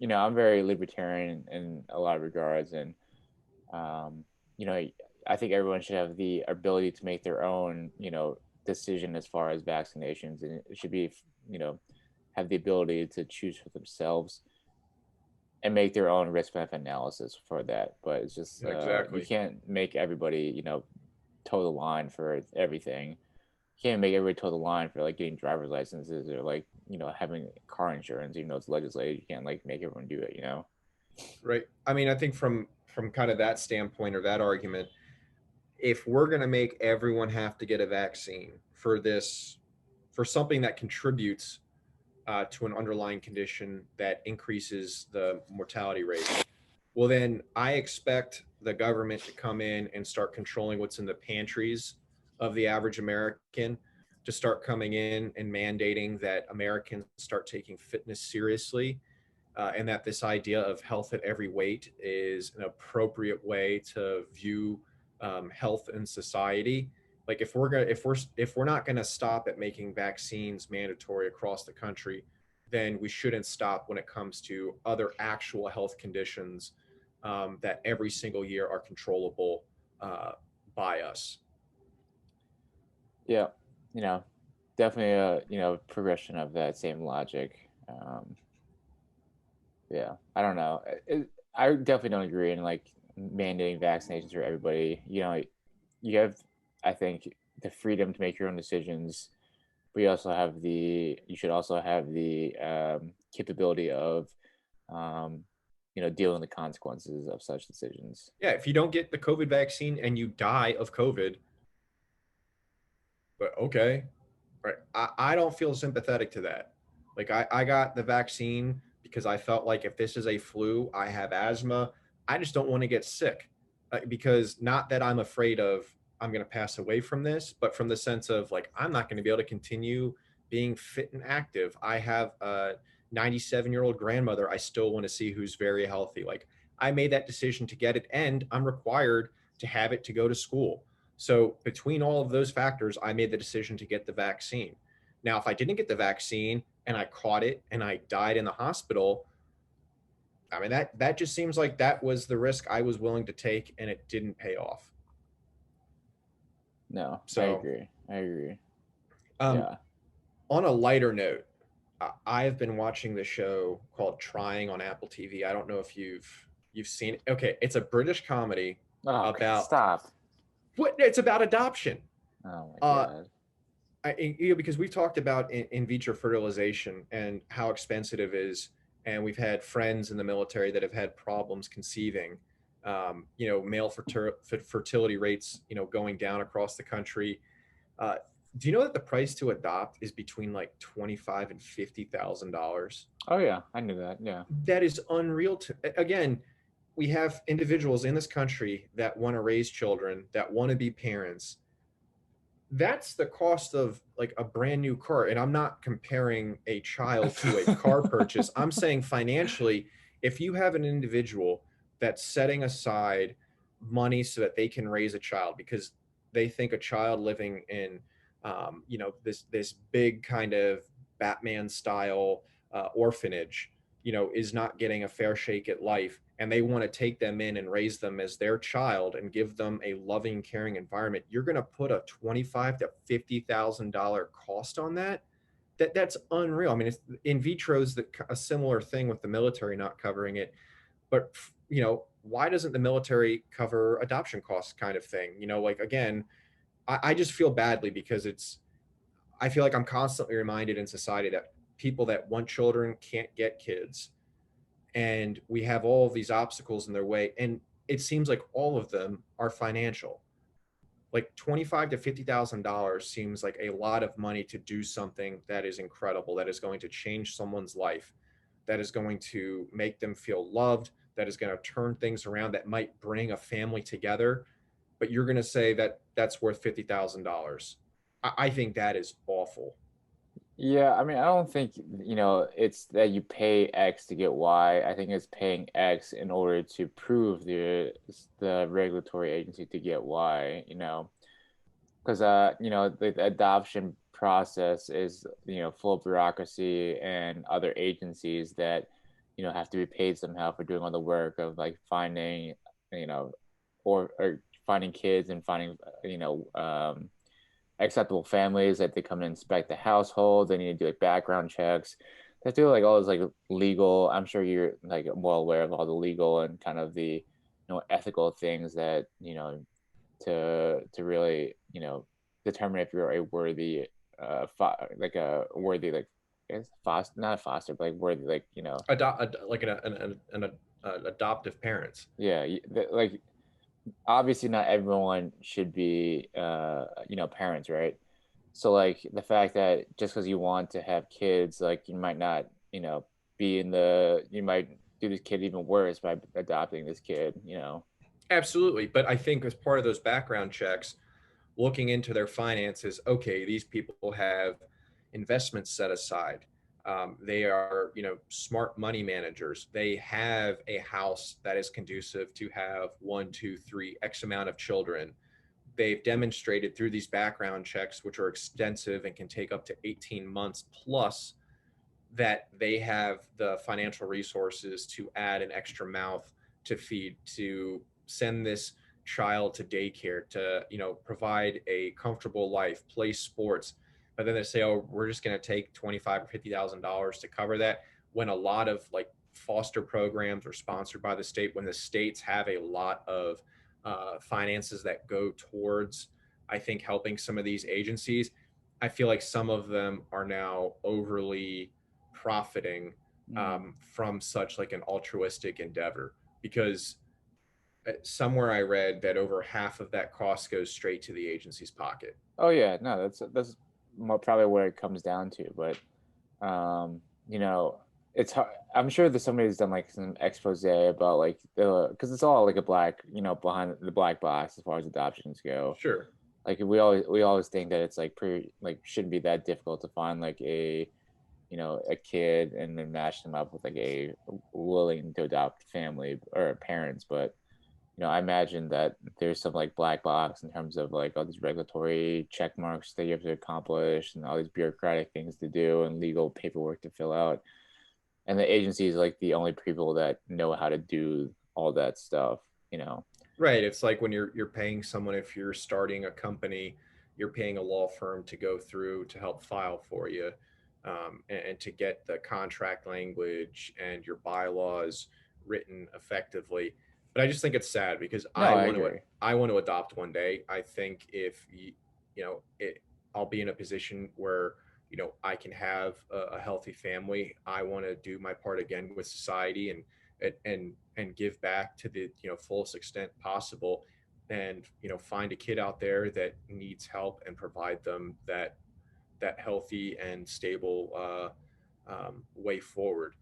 I'm very libertarian in a lot of regards, and um, you know, I think everyone should have the ability to make their own, decision as far as vaccinations, and it should be, you know, have the ability to choose for themselves and make their own risk benefit analysis for that. But it's just you Exactly. can't make everybody, toe the line for everything. You can't make everybody toe the line for like getting driver's licenses or like having car insurance. Even though it's legislated, you can't like make everyone do it. right? I mean, I think from kind of that standpoint or that argument, if we're going to make everyone have to get a vaccine for this, for something that contributes to an underlying condition that increases the mortality rate, well, then I expect the government to come in and start controlling what's in the pantries of the average American, to start coming in and mandating that Americans start taking fitness seriously, and that this idea of health at every weight is an appropriate way to view health in society. Like if we're not gonna stop at making vaccines mandatory across the country, then we shouldn't stop when it comes to other actual health conditions that every single year are controllable by us. Yeah, you know, definitely a progression of that same logic. Yeah, I don't know. I definitely don't agree in like mandating vaccinations for everybody. You have, I think, the freedom to make your own decisions, but you should also have the capability of, um, dealing with the consequences of such decisions. Yeah, if you don't get the COVID vaccine and you die of COVID, but okay, right? I don't feel sympathetic to that. Like I got the vaccine because I felt like if this is a flu, I have asthma. I just don't want to get sick, because not that I'm afraid of I'm going to pass away from this, but from the sense of like I'm not going to be able to continue being fit and active. I have a 97-year-old grandmother I still want to see who's very healthy. Like I made that decision to get it, and I'm required to have it to go to school. So between all of those factors, I made the decision to get the vaccine. Now, if I didn't get the vaccine and I caught it and I died in the hospital, I mean that just seems like that was the risk I was willing to take, and it didn't pay off. No, I So, agree. I agree. um, Yeah. on a lighter note, I have been watching the show called Trying on Apple TV. I don't know if you've seen it. Okay, it's a British comedy Oh, about stop. what? It's about adoption. Oh my Uh, god. because we've talked about in vitro fertilization and how expensive it is, and we've had friends in the military that have had problems conceiving. Male fertility rates, going down across the country. Uh, do you know that the price to adopt is between like $25,000 and $50,000? Oh yeah, I knew that. Yeah. That is unreal. Again, we have individuals in this country that want to raise children, that want to be parents. That's the cost of like a brand new car. And I'm not comparing a child to a car purchase. I'm saying financially, if you have an individual that's setting aside money so that they can raise a child because they think a child living in, this big kind of Batman style orphanage, is not getting a fair shake at life, and they want to take them in and raise them as their child and give them a loving, caring environment, you're going to put a $25,000 to $50,000 cost on that. That's unreal. I mean, in vitro's a similar thing with the military not covering it, but why doesn't the military cover adoption costs kind of thing? Like again, I just feel badly because I feel like I'm constantly reminded in society that people that want children can't get kids, and we have all of these obstacles in their way, and it seems like all of them are financial. Like 25 to $50,000 seems like a lot of money to do something that is incredible, that is going to change someone's life, that is going to make them feel loved, that is going to turn things around, that might bring a family together. But you're going to say that that's worth $50,000. I think that is awful. Yeah, I mean, I don't think, it's that you pay X to get Y. I think it's paying X in order to prove the regulatory agency to get Y. Because the adoption process is, full of bureaucracy and other agencies that, have to be paid somehow for doing all the work of like finding, you know, or finding kids and finding, acceptable families that they come and inspect the household. They need to do like background checks. They have to do like all this like legal. I'm sure you're like well aware of all the legal and kind of the ethical things that to really determine if you're a worthy like a worthy like it's foster not a foster but like worthy like Like adoptive parents. Yeah, like obviously not everyone should be parents, right? So like the fact that just because you want to have kids, like you might not, be in the you might do this kid even worse by adopting this kid. Absolutely. But I think as part of those background checks, looking into their finances, okay, these people have investments set aside. They are, smart money managers. They have a house that is conducive to have one, two, three, X amount of children. They've demonstrated through these background checks, which are extensive and can take up to 18 months plus, that they have the financial resources to add an extra mouth to feed, to send this child to daycare, to provide a comfortable life, play sports. But then they say, oh, we're just going to take 25 or $50,000 to cover that, when a lot of like foster programs are sponsored by the state, when the states have a lot of finances that go towards, I think, helping some of these agencies. I feel like some of them are now overly profiting Mm. from such like an altruistic endeavor, because somewhere I read that over half of that cost goes straight to the agency's pocket. Oh yeah, no, that's probably where it comes down to. But um, you know, it's hard. I'm sure that somebody's done like some expose about like the because it's all like a black, behind the black box as far as adoptions go. Sure. Like we always think that it's like pretty like shouldn't be that difficult to find like a kid and then match them up with like a willing to adopt family or parents. But I imagine that there's some like black box in terms of like all these regulatory check marks that you have to accomplish and all these bureaucratic things to do and legal paperwork to fill out. And the agency is like the only people that know how to do all that stuff. Right. It's like when you're paying someone, if you're starting a company, you're paying a law firm to go through to help file for you, and to get the contract language and your bylaws written effectively. But I just think it's sad because No, I agree. I want to adopt one day. I think if I'll be in a position where I can have a healthy family. I want to do my part again with society, and give back to the fullest extent possible, and find a kid out there that needs help and provide them that healthy and stable way forward.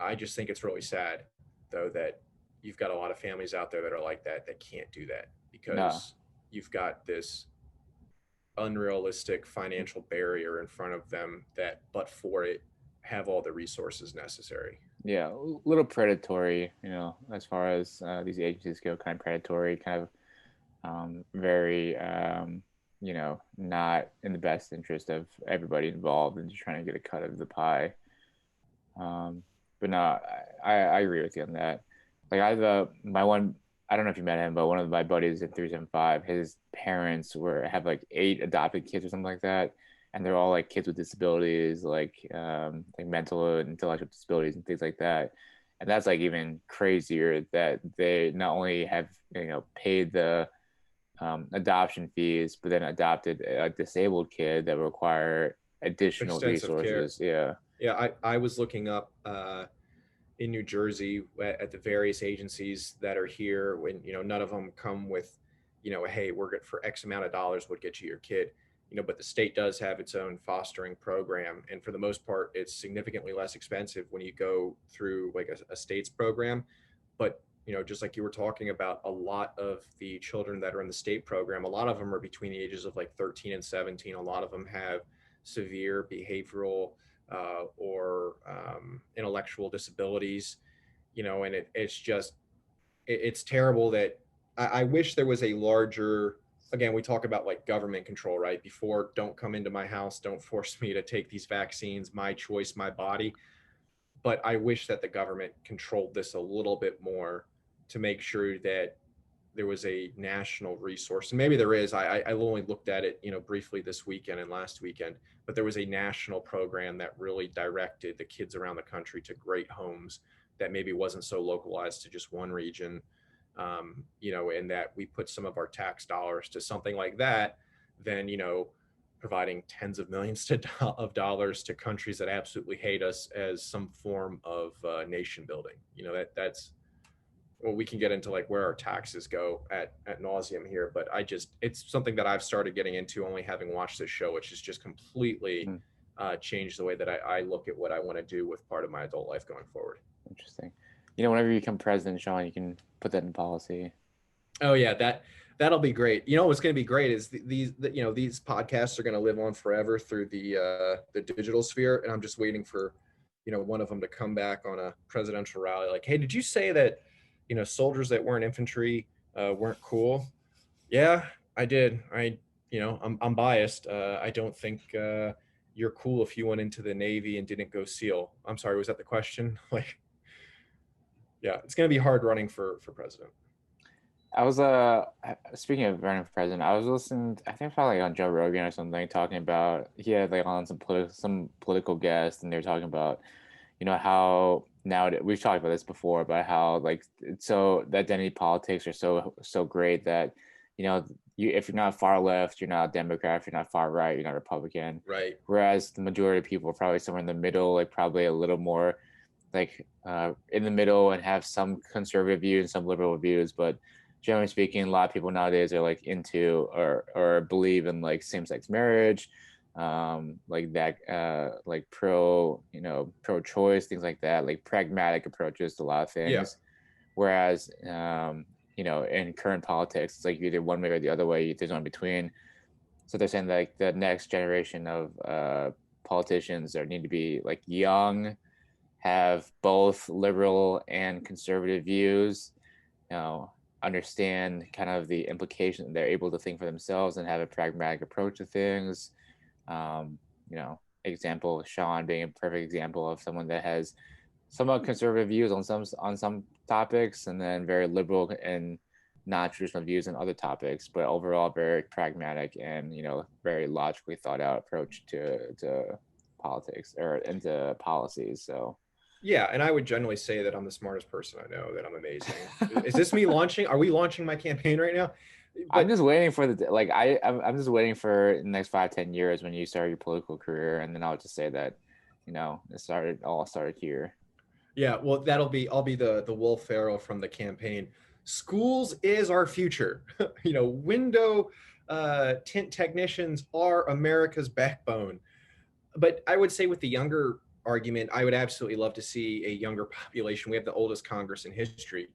I just think it's really sad, though, that you've got a lot of families out there that are like that can't do that, No. because you've got this unrealistic financial barrier in front of them that, but for it, have all the resources necessary. Yeah, a little predatory, as far as these agencies go, kind of predatory, kind of very, not in the best interest of everybody involved and just trying to get a cut of the pie. Um, but no, I agree with you on that. Like my one, I don't know if you met him, but one of my buddies in 375, his parents have like 8 adopted kids or something like that. And they're all like kids with disabilities, like mental and intellectual disabilities and things like that. And that's like even crazier that they not only have, paid the adoption fees, but then adopted a disabled kid that require additional Extensive care. resources. Yeah. Yeah, I was looking up in New Jersey at the various agencies that are here, when none of them come with hey, we're good for X amount of dollars would get you your kid. But the state does have its own fostering program, and for the most part it's significantly less expensive when you go through like a state's program. But just like you were talking about, a lot of the children that are in the state program, a lot of them are between the ages of like 13 and 17. A lot of them have severe behavioral or intellectual disabilities, and it's just it's terrible that I wish there was a larger, again, we talk about like government control, right? Before, don't come into my house, don't force me to take these vaccines, my choice, my body. But I wish that the government controlled this a little bit more, to make sure that there was a national resource, and maybe there is. I only looked at it briefly this weekend and last weekend, but there was a national program that really directed the kids around the country to great homes, that maybe wasn't so localized to just one region. And that we put some of our tax dollars to something like that, then providing tens of millions of dollars to countries that absolutely hate us as some form of nation building. That's well, we can get into like where our taxes go at nauseum here, but it's something that I've started getting into only having watched this show, which has just completely Mm, changed the way that I look at what I want to do with part of my adult life going forward. interesting. Whenever you become president, Sean, you can put that in policy. Oh yeah, that'll be great. What's going to be great is these podcasts are going to live on forever through the digital sphere, and I'm just waiting for one of them to come back on a presidential rally like, hey, did you say that soldiers that weren't infantry weren't cool? Yeah, I did. I'm biased. I don't think you're cool if you went into the Navy and didn't go SEAL. I'm sorry, was that the question? Like, yeah, it's going to be hard running for president. I was speaking of running for president, I was listening. I think probably on Joe Rogan or something, talking about he had like on some political guests, and they were talking about how now we've talked about this before, about how like so the identity politics are so great that if you're not far left, you're not Democrat. If you're not far right, you're not Republican. Right. Whereas the majority of people are probably somewhere in the middle, like probably a little more like in the middle, and have some conservative views and some liberal views. But generally speaking, a lot of people nowadays are like into or believe in like same-sex marriage, like that, like pro-choice, things like that, like pragmatic approaches to a lot of Yeah. things. Whereas in current politics, it's like either one way or the other way. There's no in between. So they're saying that, like, the next generation of politicians that need to be like young, have both liberal and conservative views, understand kind of the implication. They're able to think for themselves and have a pragmatic approach to things. Um, example, Sean being a perfect example of someone that has somewhat conservative views on some topics, and then very liberal and non-traditional views on other topics, but overall very pragmatic and very logically thought out approach to politics or into policies. So Yeah, and I would generally say that I'm the smartest person I know, that I'm amazing. Is this me launching? Are we launching my campaign right now? I'm But just waiting for I'm just waiting for the next 5-10 years when you start your political career, and then I'll just say that all started here. yeah, well, I'll be the Will Ferrell from the campaign. Schools is our future. Window tint technicians are America's backbone. But I would say with the younger argument, I would absolutely love to see a younger population. We have the oldest Congress in history.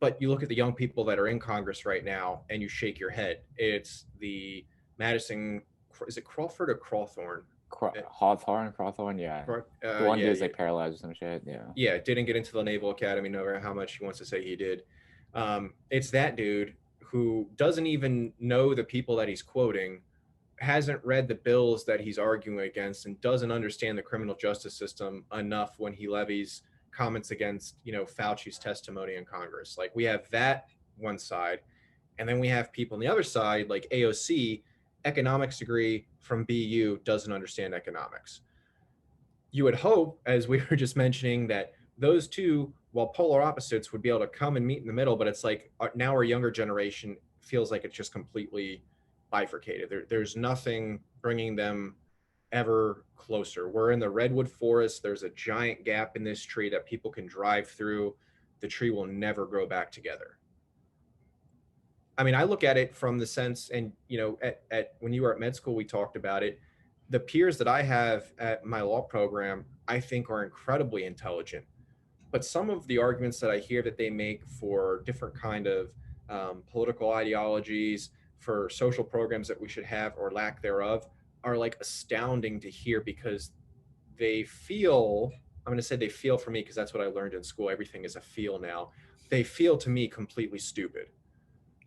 But you look at the young people that are in Congress right now and you shake your head. It's the Madison, is it Crawford or Crawthorn? Crawthorn, yeah. The one Yeah, dude's yeah, like paralyzed or some shit, yeah. yeah. Didn't get into the Naval Academy, no matter how much he wants to say he did. It's that dude who doesn't even know the people that he's quoting, hasn't read the bills that he's arguing against, and doesn't understand the criminal justice system enough when he levies comments against Fauci's testimony in Congress. Like, we have that one side, and then we have people on the other side like AOC, economics degree from BU, doesn't understand economics. You would hope, as we were just mentioning, that those two, while polar opposites, would be able to come and meet in the middle. But it's like now our younger generation feels like it's just completely bifurcated. There's nothing bringing them ever closer. We're in the redwood forest. There's a giant gap in this tree that people can drive through. The tree will never grow back together. I mean, I look at it from the sense, and at when you were at med school, we talked about it. The peers that I have at my law program, I think, are incredibly intelligent. But some of the arguments that I hear that they make for different kind of political ideologies, for social programs that we should have or lack thereof, are like astounding to hear, because they feel, I'm going to say they feel, for me, because that's what I learned in school. Everything is a feel now. They feel to me completely stupid.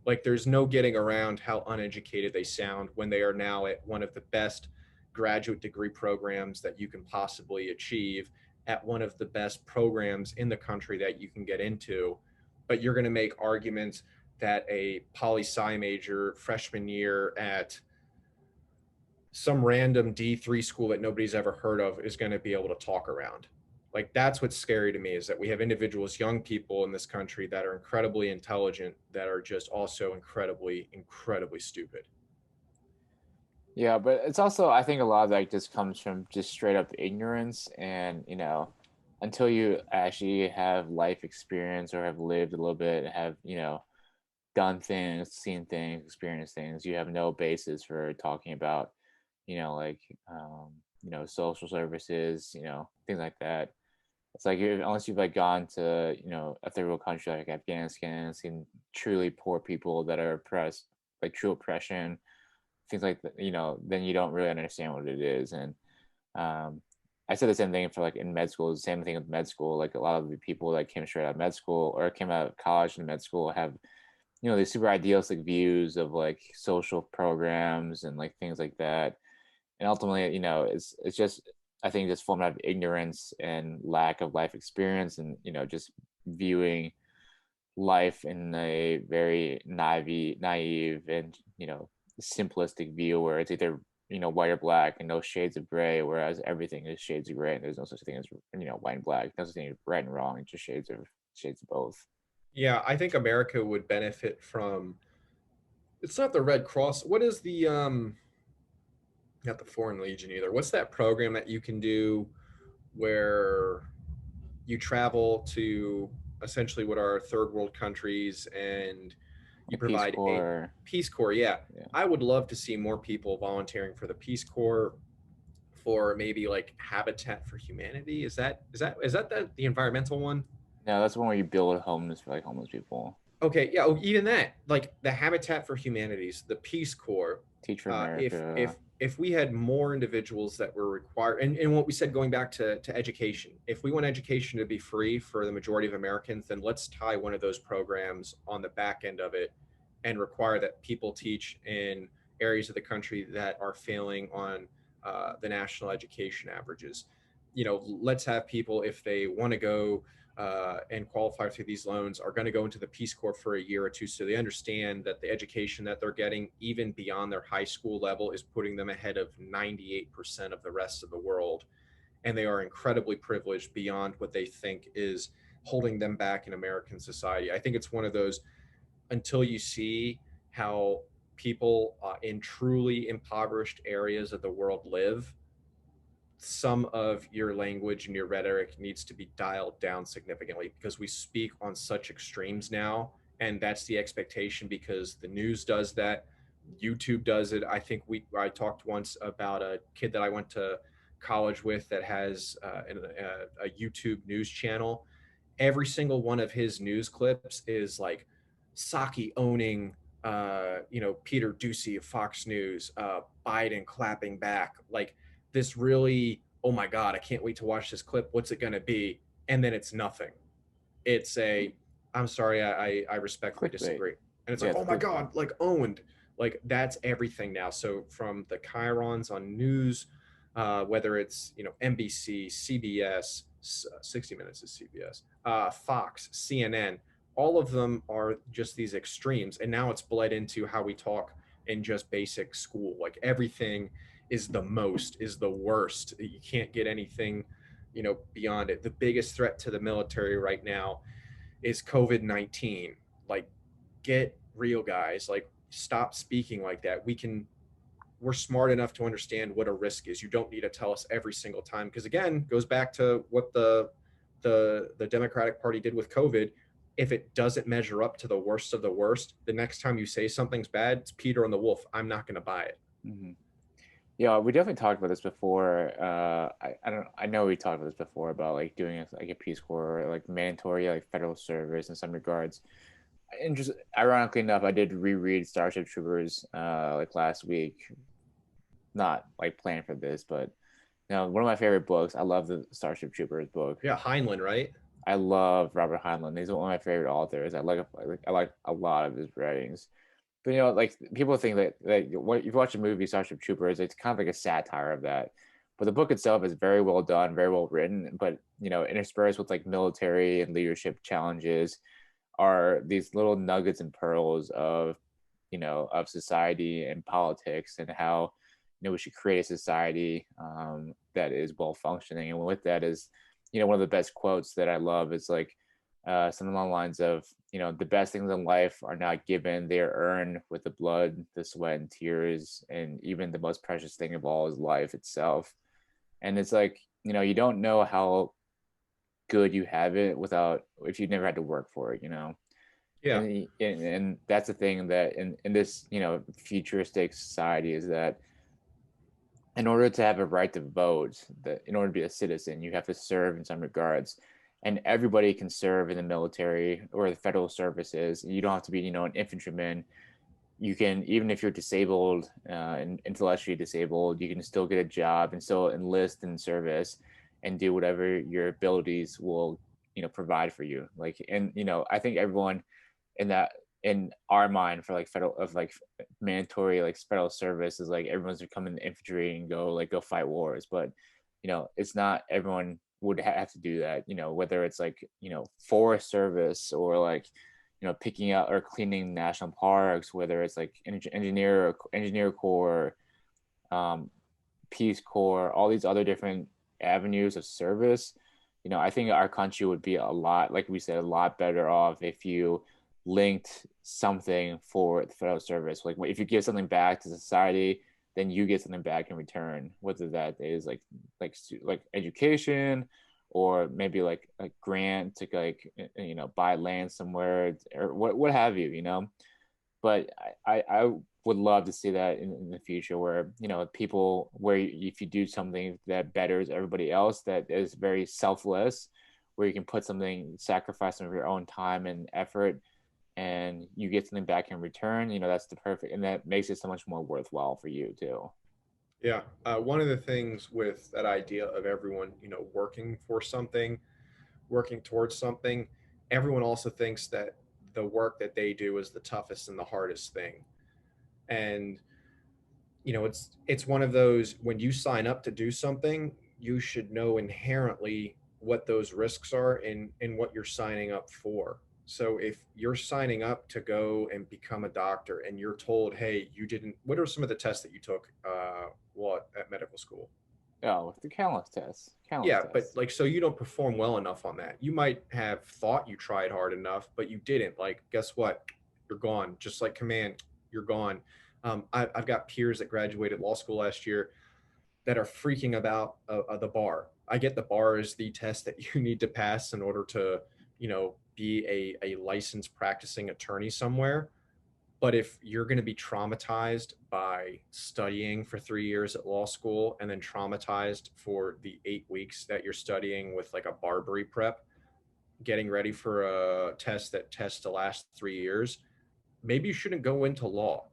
Like, there's no getting around how uneducated they sound when they are now at one of the best graduate degree programs that you can possibly achieve, at one of the best programs in the country that you can get into. But you're going to make arguments that a poli-sci major freshman year at some random D3 school that nobody's ever heard of is going to be able to talk around. Like, that's what's scary to me, is that we have individuals, young people in this country, that are incredibly intelligent, that are just also incredibly, incredibly stupid. Yeah, but it's also, I think a lot of that just comes from just straight up ignorance, and until you actually have life experience or have lived a little bit, have, done things, seen things, experienced things, you have no basis for talking about, like, social services, things like that. It's like unless you've like gone to, a third world country like Afghanistan and seen truly poor people that are oppressed, like true oppression, things like that, then you don't really understand what it is. And um, I said the same thing for like in med school. The same thing with med school. Like a lot of the people that came straight out of med school or came out of college and med school have, these super idealistic views of like social programs and like things like that. And ultimately, it's just, I think, just formed out of ignorance and lack of life experience, and just viewing life in a very naive and simplistic view where it's either white or black and no shades of gray, whereas everything is shades of gray and there's no such thing as white and black, no such thing as right and wrong, it's just shades of both. Yeah, I think America would benefit from. It's not the Red Cross. What is the not the Foreign Legion either. What's that program that you can do where you travel to essentially what are third world countries and you A Peace provide a Corps. Peace Corps? Yeah. Yeah. I would love to see more people volunteering for the Peace Corps for maybe like Habitat for Humanity. Is that the environmental one? No, that's one where you build homes for like homeless people. Okay, yeah, oh, even that, like the Habitat for Humanities, the Peace Corps. Teach for If America. if we had more individuals that were required, and what we said going back to education, if we want education to be free for the majority of Americans, then let's tie one of those programs on the back end of it and require that people teach in areas of the country that are failing on the national education averages. Let's have people, if they want to go and qualify through these loans, are going to go into the Peace Corps for a year or two, so they understand that the education that they're getting, even beyond their high school level, is putting them ahead of 98% of the rest of the world. And they are incredibly privileged beyond what they think is holding them back in American society. I think it's one of those, until you see how people in truly impoverished areas of the world live, some of your language and your rhetoric needs to be dialed down significantly, because we speak on such extremes now, and that's the expectation because the news does that, YouTube does it. I talked once about a kid that I went to college with that has a YouTube news channel. Every single one of his news clips is like Saki owning Peter Ducey of Fox News, Biden clapping back, like this really, oh my god, I can't wait to watch this clip, what's it going to be? And then it's nothing. It's a, I'm sorry, I respectfully Clickbait. disagree. And it's Yeah, like, it's oh my clickbait. god, like owned. Like that's everything now. So from the chyrons on news, whether it's NBC, CBS, 60 Minutes is CBS, Fox, CNN, all of them are just these extremes. And now it's bled into how we talk in just basic school. Like everything is the most, is the worst. You can't get anything, beyond it. The biggest threat to the military right now is COVID-19. Like, get real, guys. Like, stop speaking like that. We're smart enough to understand what a risk is. You don't need to tell us every single time, because again, goes back to what the Democratic Party did with COVID. If it doesn't measure up to the worst of the worst, the next time you say something's bad, it's Peter and the Wolf. I'm not going to buy it. Mm-hmm. Yeah, we definitely talked about this before. I know we talked about this before about like doing like a Peace Corps, or, like mandatory like federal service in some regards. And just ironically enough, I did reread Starship Troopers like last week. Not like planned for this, but one of my favorite books. I love the Starship Troopers book. Yeah, Heinlein, right? I love Robert Heinlein. He's one of my favorite authors. I like a lot of his writings. But like people think that what if you watch the movie Starship Troopers, it's kind of like a satire of that. But the book itself is very well done, very well written. But interspersed with like military and leadership challenges are these little nuggets and pearls of society and politics, and how we should create a society that is well functioning. And with that is one of the best quotes that I love is like something along the lines of the best things in life are not given, they are earned with the blood, the sweat and tears, and even the most precious thing of all is life itself. And it's like you don't know how good you have it without if you never had to work for it, you know. Yeah. And that's the thing that in this, you know, futuristic society is that in order to have a right to vote, that in order to be a citizen, you have to serve in some regards. And everybody can serve in the military or the federal services. You don't have to be, you know, an infantryman. You can, even if you're disabled and intellectually disabled, you can still get a job and still enlist in service and do whatever your abilities will, you know, provide for you. Like, and you know, I think everyone in that in our mind for like federal of like mandatory like federal service is like everyone's becoming the infantry and go fight wars, but you know, it's not everyone would have to do that, you know, whether it's like, you know, forest service or like, you know, picking out or cleaning national parks, whether it's like engineer corps, um, peace corps, all these other different avenues of service. You know, I think our country would be a lot, like we said, a lot better off if you linked something for the federal service. Like if you give something back to society, then you get something back in return. Whether that is like education, or maybe like a grant to like, you know, buy land somewhere or what have you. You know, but I would love to see that in the future where, you know, people where if you do something that betters everybody else, that is very selfless, where you can put something, sacrifice some of your own time and effort, and you get something back in return, you know, that's the perfect, and that makes it so much more worthwhile for you too. Yeah. One of the things with that idea of everyone, you know, working for something, working towards something, everyone also thinks that the work that they do is the toughest and the hardest thing. And you know, it's one of those, when you sign up to do something, you should know inherently what those risks are and what you're signing up for. So if you're signing up to go and become a doctor and you're told, hey, you didn't, what are some of the tests that you took what at medical school? Oh, the countless tests, countless Yeah, but tests. like, so you don't perform well enough on that. You might have thought you tried hard enough, but you didn't. Like, guess what? You're gone. Just like command, you're gone. I've got peers that graduated law school last year that are freaking about the bar. I get the bar is the test that you need to pass in order to, you know, be a licensed practicing attorney somewhere. But if you're going to be traumatized by studying for 3 years at law school and then traumatized for the 8 weeks that you're studying with like a Barbary prep, getting ready for a test that tests to last 3 years, maybe you shouldn't go into law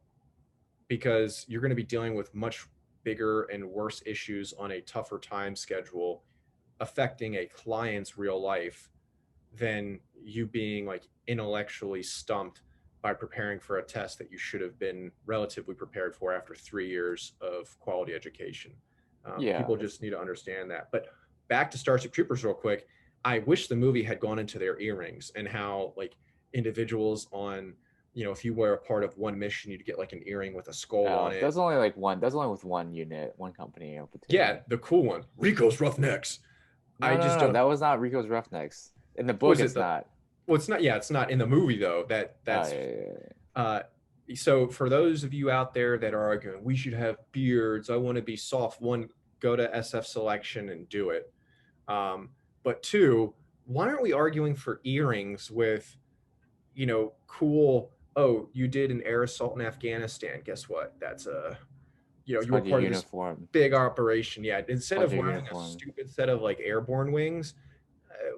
because you're going to be dealing with much bigger and worse issues on a tougher time schedule affecting a client's real life than you being like intellectually stumped by preparing for a test that you should have been relatively prepared for after 3 years of quality education. Yeah, People just need to understand that. But back to Starship Troopers real quick. I wish the movie had gone into their earrings and how like individuals on, you know, if you were a part of one mission, you'd get like an earring with a skull on it. that's only like one, that's only with one unit, one company in Yeah, particular. the cool one, Rico's Roughnecks. I No, no, just no, no, don't. that was not Rico's Roughnecks. In the book Was it it's the? not. Well, it's not. Yeah, it's not in the movie though. Oh That's yeah, yeah, yeah. uh. So for those of you out there that are arguing, we should have beards. I want to be soft. One, go to SF selection and do it. Um, but two, why aren't we arguing for earrings with, you know, cool? Oh, you did an air assault in Afghanistan. Guess what? That's a, you know, It's you were called your part of this uniform. big operation. Yeah. It's Instead called of your wearing a uniform. stupid set of like airborne wings,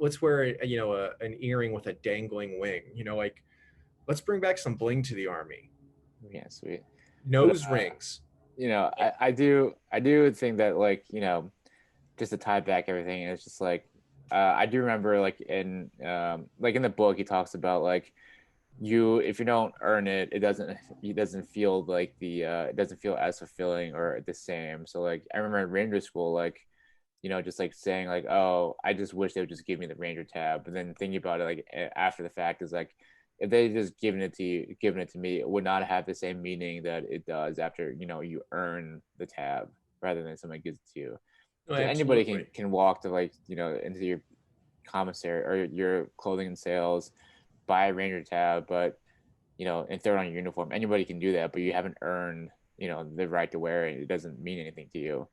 let's wear you know an earring with a dangling wing. You know, like let's bring back some bling to the army. Yeah, sweet. But Nose rings. you know, I do think that, like, you know, just to tie back everything, it's just like I do remember like in the book he talks about like you if you don't earn it, it doesn't feel like it doesn't feel as fulfilling or the same. So like I remember in Ranger School, like, you know, just like saying like, oh, I just wish they would just give me the Ranger tab. But then thinking about it like after the fact is like, if they just given it to me, it would not have the same meaning that it does after, you know, you earn the tab rather than somebody gives it to you. Oh, Because anybody can absolutely. can walk to, like, you know, into your commissary or your clothing and sales, buy a Ranger tab, but, you know, and throw it on your uniform. Anybody can do that, but you haven't earned, you know, the right to wear it. It doesn't mean anything to you.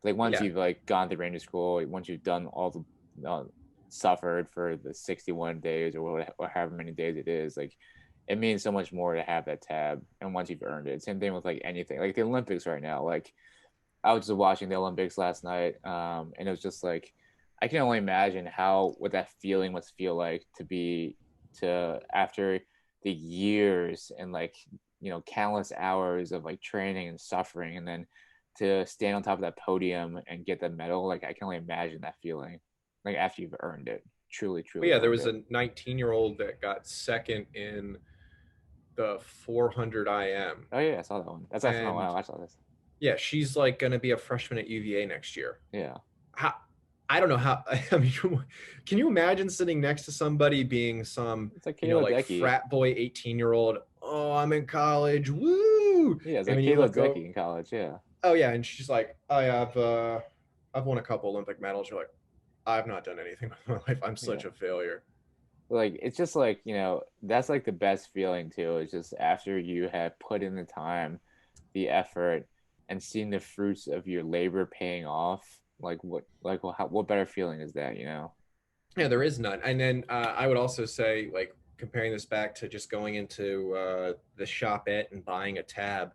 Like once Yeah. you've like gone to Ranger school, once you've done all the suffered for the 61 days or however many days it is, like it means so much more to have that tab. And once you've earned it, same thing with like anything, like the Olympics right now. Like I was just watching the Olympics last night, and it was just like I can only imagine how what that feeling must feel like to be to after the years and like countless hours of like training and suffering, and then to stand on top of that podium and get the medal. Like I can only imagine that feeling, like after you've earned it, truly, But truly yeah, there earned was it. a 19-year-old that got second in the 400 IM, Oh yeah, I saw that one. That's actually oh and wow, I saw this. yeah, she's like going to be a freshman at UVA next year. Yeah, How, I don't know how. I mean, can you imagine sitting next to somebody being some, it's like Kayla like Decky. frat boy 18-year-old? Oh, I'm in college. Woo! Yeah, it's And like then you Kayla look over. Decky in college. Yeah. Oh yeah, and she's like, I've won a couple Olympic medals. You're like, I've not done anything with my life. I'm such Yeah. a failure. Like it's just like that's like the best feeling too. It's just after you have put in the time, the effort, and seen the fruits of your labor paying off. What better feeling is that? Yeah, there is none. And then I would also say, like, comparing this back to just going into the shopette and buying a tab,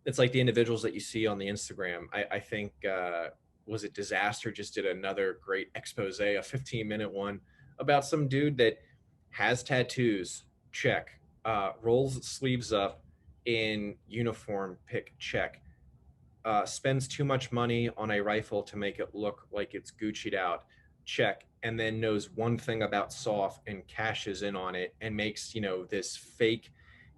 it's like the individuals that you see on the Instagram. I think, was it Disaster just did another great expose, a 15-minute one about some dude that has tattoos, check, rolls sleeves up in uniform, pick, check, spends too much money on a rifle to make it look like it's Gucci'd out, check, and then knows one thing about soft and cashes in on it and makes this fake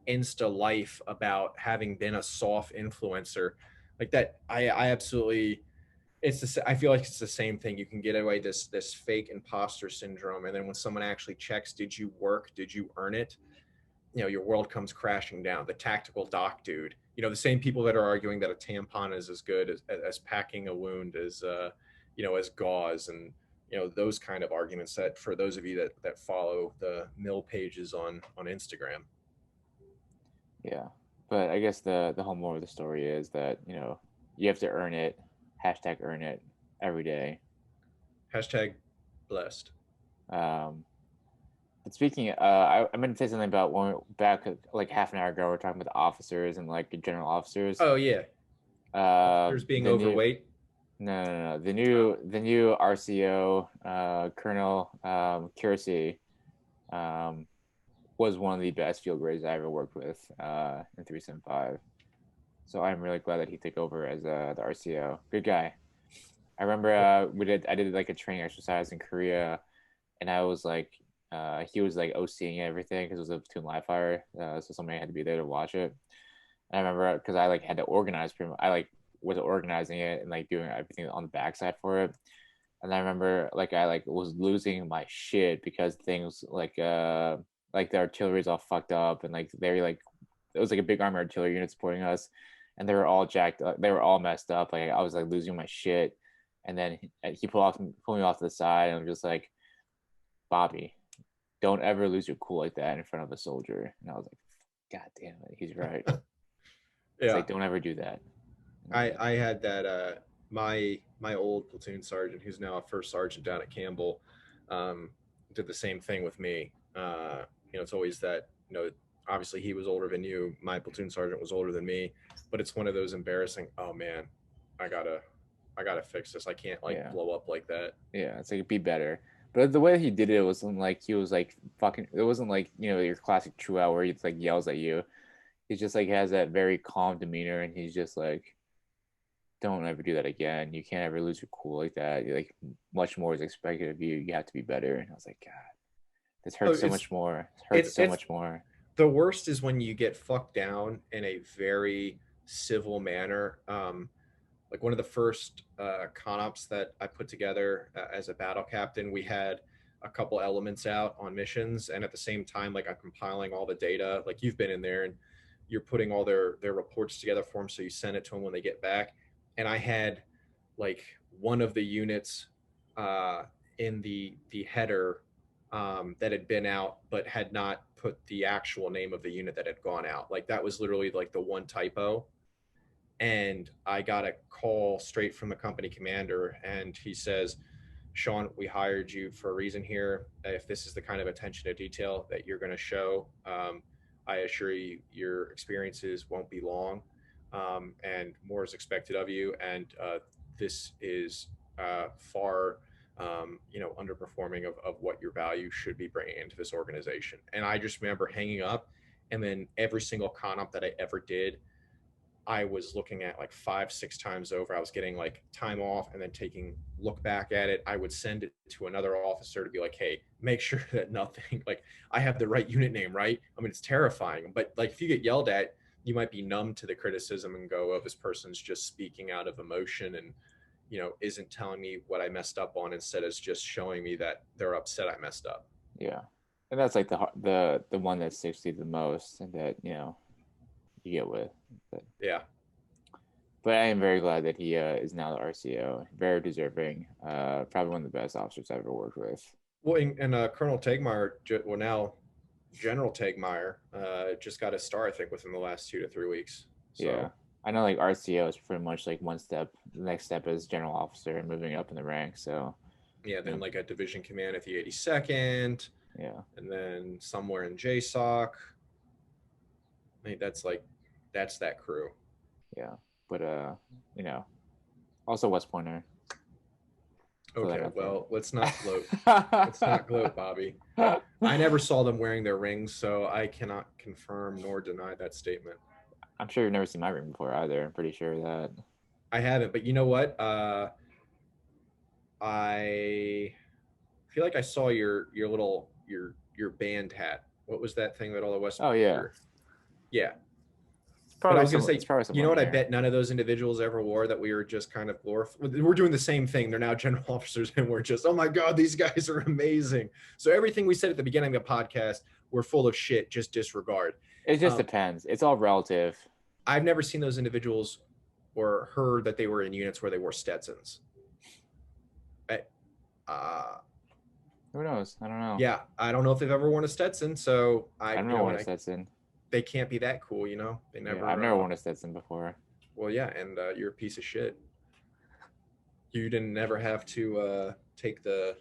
insta life about having been a soft influencer like that. I absolutely, I feel like it's the same thing. You can get away this fake imposter syndrome, and then when someone actually checks, did you work, did you earn it, your world comes crashing down. The tactical doc dude, the same people that are arguing that a tampon is as good as packing a wound as gauze, and those kind of arguments, that for those of you that follow the mill pages on Instagram. Yeah. But I guess the whole moral of the story is that you have to earn it. Hashtag earn it every day. Hashtag blessed. Um, but speaking, I meant to say something about when back like half an hour ago, we are talking about the officers and like the general officers. Oh yeah, officers being The new overweight. no, Oh, the new RCO, Colonel Kersey, um, was one of the best field grades I ever worked with in 375. So I'm really glad that he took over as the RCO. Good guy. I remember I did like a training exercise in Korea, and I was like he was like OCing everything because it was a platoon live fire, so somebody had to be there to watch it. And I remember because I like had to organize pretty much. I like was organizing it and like doing everything on the backside for it. And I remember like I like was losing my shit because things like the artillery is all fucked up, and like they're like it was like a big army artillery unit supporting us, and they were all jacked up, they were all messed up. Like I was like losing my shit, and then he pulled me off to the side and was just like, Bobby, don't ever lose your cool like that in front of a soldier. And I was like, God damn it, he's right. It's yeah. like don't ever do that. And I was I like, had that my old platoon sergeant, who's now a first sergeant down at Campbell, um, did the same thing with me. It's always that, obviously he was older than you. My platoon sergeant was older than me, but it's one of those embarrassing. Oh man, I gotta I gotta fix this. I can't like yeah, blow up like that. yeah, it's like be better. But the way he did it wasn't like he was like fucking. It wasn't like your classic true out where he like yells at you. He's just like has that very calm demeanor, and he's just like, don't ever do that again. You can't ever lose your cool like that. Like much more is expected of you. You have to be better. And I was like, God, this Oh, hurts so much more. It hurts so it's much more. the worst is when you get fucked down in a very civil manner. Like one of the first con ops that I put together as a battle captain, we had a couple elements out on missions, and at the same time, like I'm compiling all the data. Like you've been in there, and you're putting all their reports together for them, so you send it to them when they get back. And I had like one of the units uh, in the header that had been out, but had not put the actual name of the unit that had gone out. Like that was literally like the one typo, and I got a call straight from the company commander, and he says, Sean, we hired you for a reason here. If this is the kind of attention to detail that you're going to show, I assure you your experiences won't be long, and more is expected of you. And this is far, underperforming of what your value should be bringing into this organization. And I just remember hanging up, and then every single con op that I ever did, I was looking at like 5, 6 times over. I was getting like time off and then taking look back at it. I would send it to another officer to be like, hey, make sure that nothing like I have the right unit name, right? I mean, it's terrifying, but like if you get yelled at, you might be numb to the criticism and go, oh, this person's just speaking out of emotion and isn't telling me what I messed up on, instead of just showing me that they're upset I messed up. Yeah, and that's like the one that sticks to you the most, and that you get with. Yeah. But I am very glad that he is now the RCO. Very deserving. Probably one of the best officers I've ever worked with. Well, and Colonel Tegmeyer, well now General Tegmeyer, just got a star, I think, within the last 2 to 3 weeks. So. Yeah, I know like RCO is pretty much like one step. The next step is general officer and moving up in the ranks. So yeah, then like a division command at the 82nd. Yeah, and then somewhere in JSOC. I think that's that crew. Yeah, but also West Pointer. Okay, well, let's not gloat. Let's not gloat, Bobby. I never saw them wearing their rings, so I cannot confirm nor deny that statement. I'm sure you've never seen my ring before either. I'm pretty sure of that. I haven't, but you know what? I feel like I saw your little your band hat. What was that thing that all the West? Oh yeah, yeah. But I was going to say, you know what? There. I bet none of those individuals ever wore that. We were just kind of we're doing the same thing. They're now general officers, and we're just, oh my God, these guys are amazing. So everything we said at the beginning of the podcast, we're full of shit. Just disregard. It just depends. It's all relative. I've never seen those individuals or heard that they were in units where they wore Stetsons. Who knows? I don't know. Yeah, I don't know if they've ever worn a Stetson. So I've never worn a Stetson. They can't be that cool, They never. Yeah, I've never worn a Stetson before. Well, yeah, and you're a piece of shit. You didn't never have to take the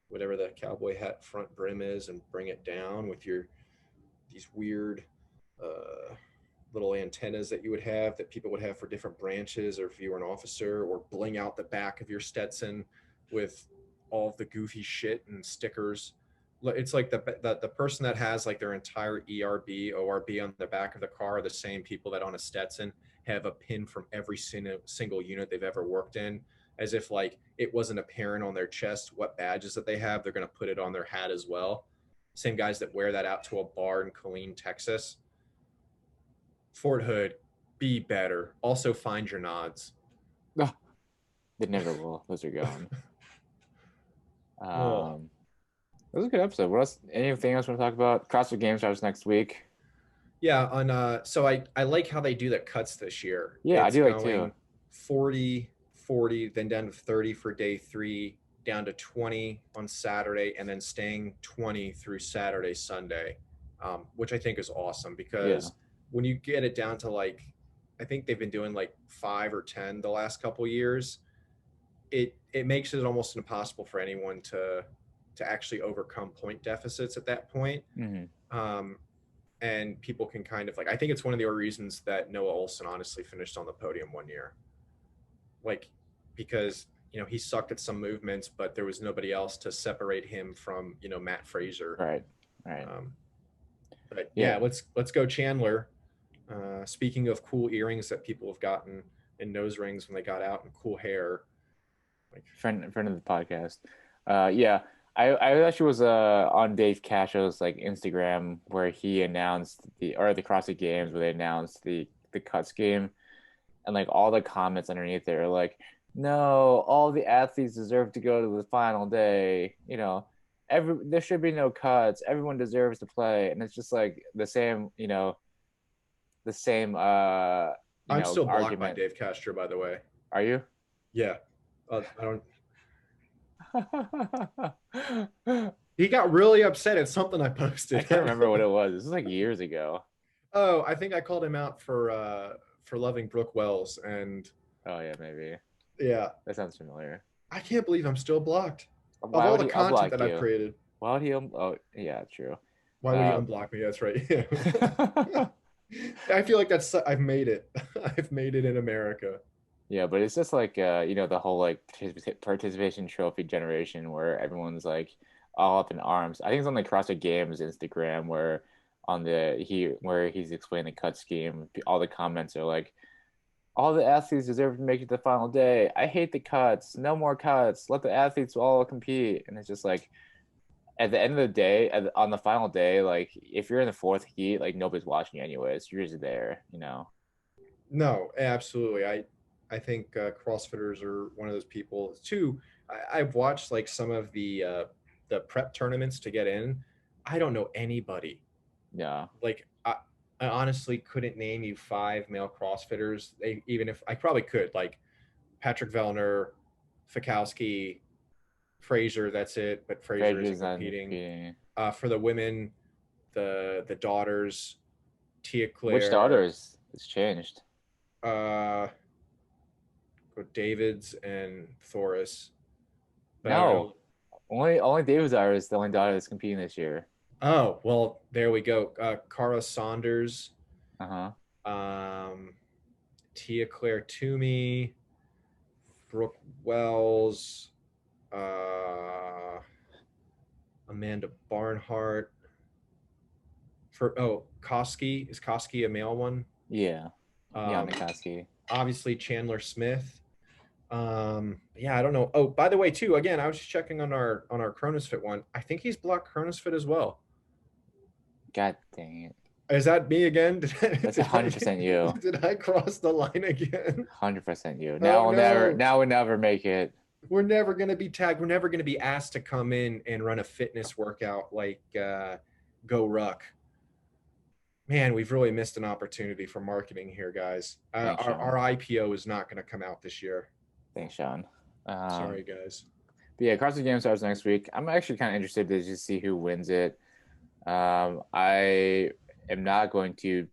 whatever the cowboy hat front brim is and bring it down with these weird little antennas that you would have that people would have for different branches, or if you were an officer, or bling out the back of your Stetson with all of the goofy shit and stickers. It's like the person that has like their entire ERB, ORB on the back of the car are the same people that on a Stetson have a pin from every single unit they've ever worked in, as if like it wasn't apparent on their chest what badges that they have. They're going to put it on their hat as well. Same guys that wear that out to a bar in Killeen, Texas. Fort Hood, be better. Also find your nods. No, they never will. Those are gone. That was a good episode. What else? Anything else you want to talk about? CrossFit Games starts next week. Yeah, so I like how they do the cuts this year. Yeah, I do like too. 40, 40, then down to 30 for day 3, down to 20 on Saturday, and then staying 20 through Saturday, Sunday, which I think is awesome, because when you get it down to like, I think they've been doing like 5 or 10 the last couple of years, it makes it almost impossible for anyone to actually overcome point deficits at that point. Mm-hmm. And people can kind of like, I think it's one of the reasons that Noah Olson honestly finished on the podium one year. Like, because, he sucked at some movements, but there was nobody else to separate him from, Matt Fraser. Right. But yeah, let's go Chandler. Speaking of cool earrings that people have gotten and nose rings when they got out, and cool hair. Like friend of the podcast. I actually was on Dave Casho's like Instagram, where he announced the CrossFit Games, where they announced the cuts game, and like all the comments underneath there are like, no, all the athletes deserve to go to the final day. There should be no cuts. Everyone deserves to play, and it's just like the same. I'm still blocked argument by Dave Castro, by the way. Are you? Yeah, I don't. He got really upset at something I posted. I can't remember what it was. This was like years ago. Oh, I think I called him out for loving Brooke Wells, and oh yeah, maybe. Yeah, that sounds familiar. I can't believe I'm still blocked. Of Why all would the he content unblock that I've you? created, Why would he? Oh, yeah, true. why would he Uh, unblock me? That's right. Yeah. I feel like I've made it. I've made it in America. yeah, but it's just like the whole like participation trophy generation where everyone's like all up in arms. I think it's on the CrossFit Games Instagram where where he's explaining the cut scheme. All the comments are like, all the athletes deserve to make it to the final day. I hate the cuts. No more cuts. Let the athletes all compete. And it's just like at the end of the day, on the final day, like if you're in the fourth heat, like nobody's watching you anyways. You're just there, you know. No, absolutely. I think CrossFitters are one of those people. Too, I've watched like some of the prep tournaments to get in. I don't know anybody. Yeah. Like I honestly couldn't name you five male CrossFitters. Even if I probably could, like Patrick Vellner, Fikowski, Fraser. That's it. But Fraser isn't Frederick's not competing. competing. For the women, the daughters, Tia Which Claire, daughters? It's changed. uh, Davids and Thoris. But I don't No. know. Only David's daughter is the only daughter that's competing this year. Oh, well, there we go. Cara Saunders, Uh-huh. um, Tia Claire Toomey, Brooke Wells, uh, Amanda Barnhart. Koski, is Koski a male one? Yeah. Yeah, Um, Nikoski. Obviously Chandler Smith. Yeah, I don't know. Oh, by the way, too, again, I was just checking on our Cronus Fit one. I think he's blocked Cronus Fit as well. God dang it. Is that me again? That's 100% you. Did I cross the line again? 100% you. Oh no. Now we'll never make it. We're never going to be tagged. We're never going to be asked to come in and run a fitness workout like Go Ruck. Man, we've really missed an opportunity for marketing here, guys. Thanks, Sean. Our IPO is not going to come out this year. Thanks, Sean. Sorry, guys. But yeah, CrossFit Games starts next week. I'm actually kind of interested to just see who wins it. I am not going to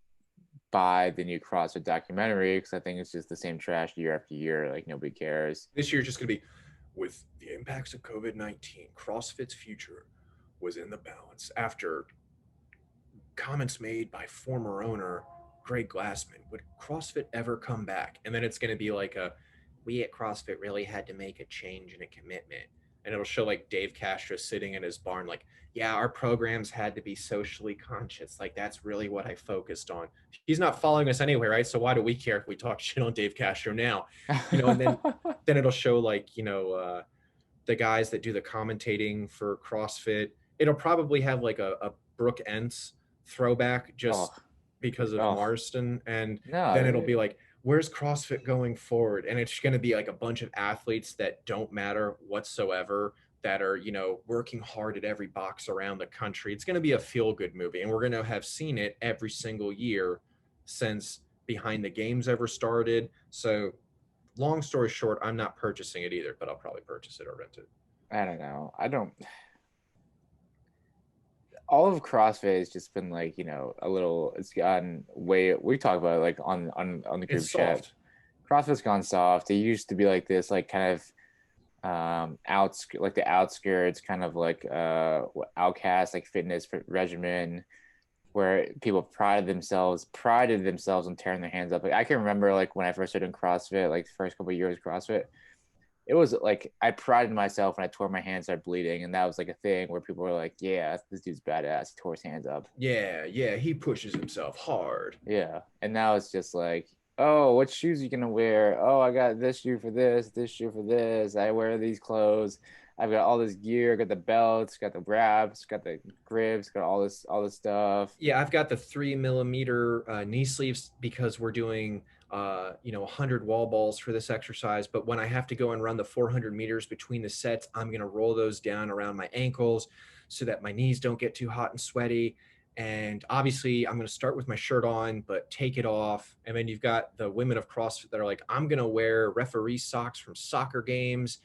buy the new CrossFit documentary because I think it's just the same trash year after year. Like nobody cares. This year is just going to be with the impacts of COVID-19. CrossFit's future was in the balance after comments made by former owner Greg Glassman. Would CrossFit ever come back? And then it's going to be like we at CrossFit really had to make a change and a commitment. And it'll show like Dave Castro sitting in his barn, like, yeah, our programs had to be socially conscious. Like, that's really what I focused on. He's not following us anyway, right? So why do we care if we talk shit on Dave Castro now? And then it'll show like, the guys that do the commentating for CrossFit. It'll probably have like a Brooke Entz throwback Oh, just because of oh Marston. And then it'll no! be like, where's CrossFit going forward? And it's going to be like a bunch of athletes that don't matter whatsoever, that are, working hard at every box around the country. It's going to be a feel good movie. And we're going to have seen it every single year since Behind the Games ever started. So, long story short, I'm not purchasing it either, but I'll probably purchase it or rent it. I don't know. I don't. All of CrossFit has just been like a little. It's gotten way. We talk about it, like on the group It's chat. soft. CrossFit's gone soft. It used to be like this, like kind of like the outskirts, kind of like outcast, like fitness regimen, where people prided themselves on tearing their hands up. Like I can remember like when I first started in CrossFit, like the first couple of years of CrossFit, it was like I prided myself when I tore my hands, started bleeding, and that was like a thing where people were like, "Yeah, this dude's badass. He tore his hands up." Yeah, he pushes himself hard. Yeah, and now it's just like, "Oh, what shoes are you gonna wear? Oh, I got this shoe for this shoe for this. I wear these clothes. I've got all this gear. Got the belts, got the wraps, got the grips, got all this stuff." Yeah, I've got the 3 millimeter knee sleeves because we're doing 100 wall balls for this exercise. But when I have to go and run the 400 meters between the sets, I'm going to roll those down around my ankles so that my knees don't get too hot and sweaty. And obviously, I'm going to start with my shirt on, but take it off. And then you've got the women of CrossFit that are like, I'm going to wear referee socks from soccer games,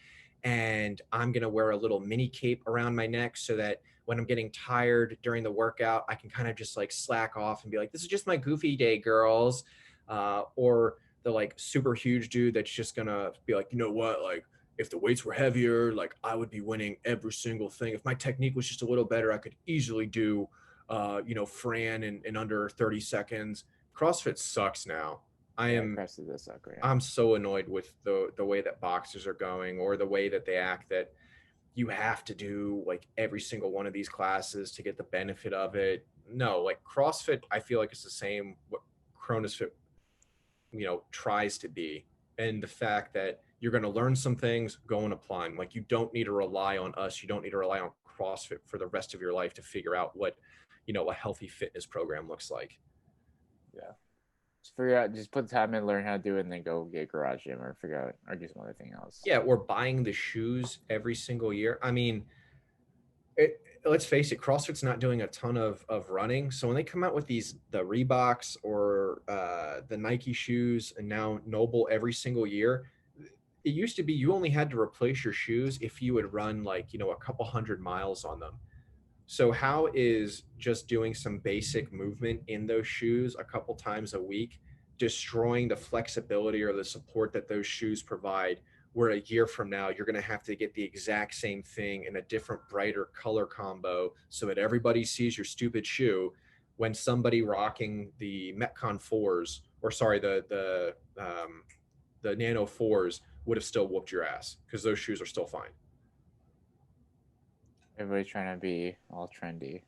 and I'm going to wear a little mini cape around my neck so that when I'm getting tired during the workout, I can kind of just like slack off and be like, this is just my goofy day, girls. Or the like super huge dude that's just gonna be like, you know what, like if the weights were heavier, like I would be winning every single thing. If my technique was just a little better, I could easily do, Fran in under 30 seconds. CrossFit sucks now. I Yeah, am CrossFit does suck right now. I'm so annoyed with the way that boxers are going, or the way that they act, that you have to do like every single one of these classes to get the benefit of it. No, like CrossFit, I feel like it's the same what Cronus Fit, tries to be. And the fact that you're going to learn some things, go and apply them. Like, you don't need to rely on us. You don't need to rely on CrossFit for the rest of your life to figure out what, a healthy fitness program looks like. Yeah. Just figure out, just put the time in, learn how to do it, and then go get a garage gym or figure out or do some other thing else. Yeah, or buying the shoes every single year. I mean, let's face it, CrossFit's not doing a ton of running. So when they come out with the Reeboks or the Nike shoes, and now Noble every single year, it used to be you only had to replace your shoes if you would run like, a couple 100 miles on them. So how is just doing some basic movement in those shoes a couple times a week destroying the flexibility or the support that those shoes provide? Where a year from now, you're going to have to get the exact same thing in a different, brighter color combo so that everybody sees your stupid shoe, when somebody rocking the Metcon fours, or sorry, the Nano fours would have still whooped your ass because those shoes are still fine. Everybody's trying to be all trendy.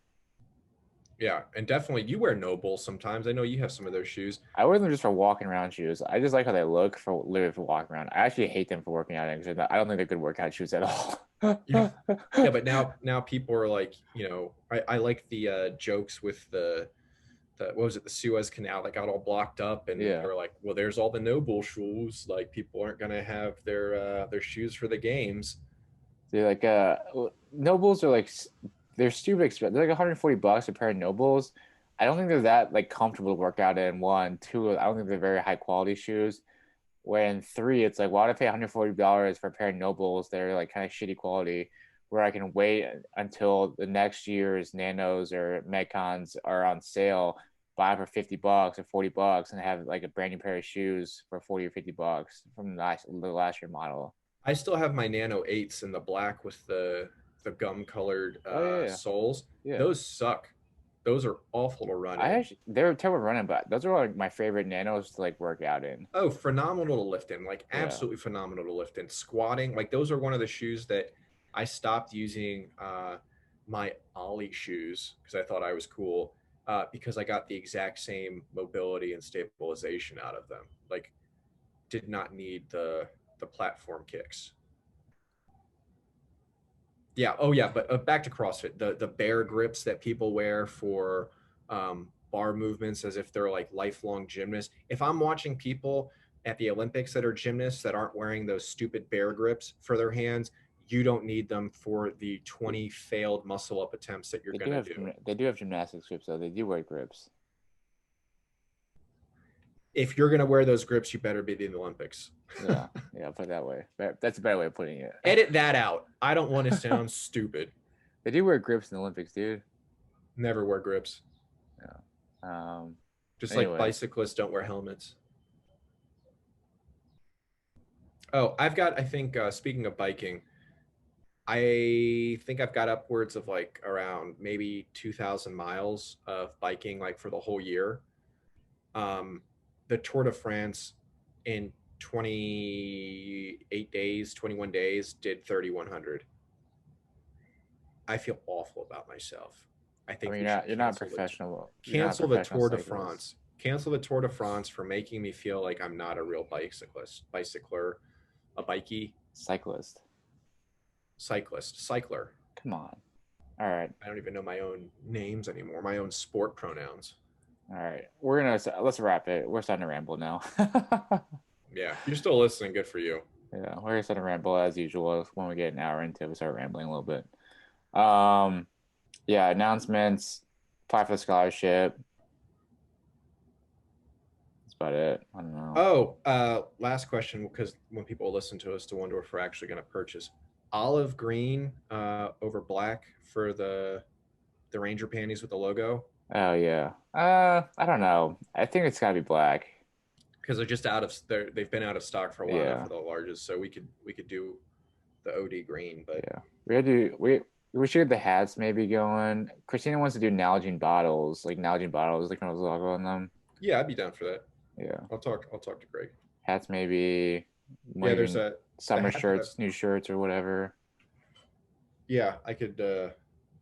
Yeah, and definitely you wear Noble sometimes. I know you have some of those shoes. I wear them just for walking around shoes. I just like how they look for literally for walking around. I actually hate them for working out because I don't think they're good workout shoes at all. Yeah, yeah, but now people are like, I like the jokes with the what was it, the Suez Canal that got all blocked up, and Yeah. they're like, well, there's all the Noble shoes. Like, people aren't gonna have their shoes for the games. They're like Nobles are like they're stupid expensive. They're like $140 a pair of Nobles. I don't think they're that like comfortable to work out in. One, two, I don't think they're very high quality shoes. When three, it's like, why would I pay $140 for a pair of Nobles? They're like kind of shitty quality, where I can wait until the next year's Nanos or Metcons are on sale, buy for $50 or $40, and have like a brand new pair of shoes for 40 or $50 from the last year model. I still have my Nano 8s in the black with the gum colored Oh yeah, soles. yeah. Those suck. Those are awful to run I in. actually they're terrible running, but those are like my favorite Nanos to like work out in. Oh, phenomenal to lift in, like Yeah. absolutely phenomenal to lift in. Squatting, like those are one of the shoes that I stopped using my Ollie shoes because I thought I was cool, because I got the exact same mobility and stabilization out of them. Like, did not need the platform kicks. Yeah. Oh, yeah. But back to CrossFit, the bear grips that people wear for bar movements, as if they're like lifelong gymnasts. If I'm watching people at the Olympics that are gymnasts that aren't wearing those stupid bear grips for their hands, you don't need them for the 20 failed muscle up attempts that you're They do gonna have do. they do have gymnastics grips though. They do wear grips. If you're gonna wear those grips, you better be in the Olympics. Yeah, yeah, put it that way. That's a better way of putting it. Edit that out. I don't want to sound stupid. They do wear grips in the Olympics, dude. Never wear grips. Yeah. Just like Anyway, bicyclists don't wear helmets. Oh, I think, speaking of biking, I think I've got upwards of like around maybe 2,000 miles of biking, like for the whole year. The Tour de France in 28 days, 21 days, did 3,100. I feel awful about myself. I I think mean, we should you're not professional. You're not a cancel the professional Tour de cyclist. France. Cancel the Tour de France for making me feel like I'm not a real bicycler, a bikey, Cyclist. cycler. Come on. All right. I don't even know my own names anymore, my own sport pronouns. All right. Let's wrap it. We're starting to ramble now. Yeah, you're still listening. Good for you. Yeah, we're starting to ramble as usual. When we get an hour into it, we start rambling a little bit. Um, yeah, announcements, apply for the scholarship. That's about it. I don't know. Last question, because when people listen to us to wonder if we're actually going to purchase olive green over black for the Ranger panties with the logo, Oh yeah. I don't know. I think it's gotta be black. because they're just they've been out of stock for a while now Yeah. for the largest, so we could do the OD green, but yeah, we should get the hats maybe going. Christina wants to do Nalgene bottles, like Cronus logo on them. yeah, I'd be down for that. Yeah, I'll talk to Greg. hats maybe, Yeah, might there's even the summer hat that shirts, new shirts or whatever. yeah, I could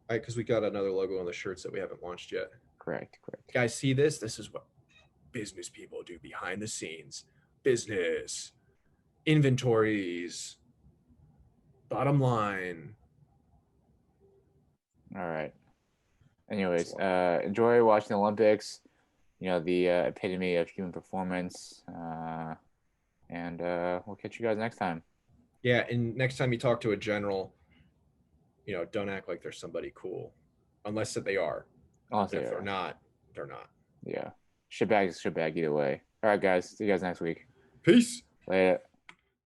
because we got another logo on the shirts that we haven't launched yet. Correct. Guys, see this? This is what business people do behind the scenes. Business, inventories, bottom line. All right. Anyways, enjoy watching the Olympics. You know, the epitome of human performance. And we'll catch you guys next time. Yeah, and next time you talk to a general, don't act like they're somebody cool, unless that they are. Honestly, If they're not, they're not. Yeah. Shitbag is shitbag either way. All right, guys. See you guys next week. Peace. Later.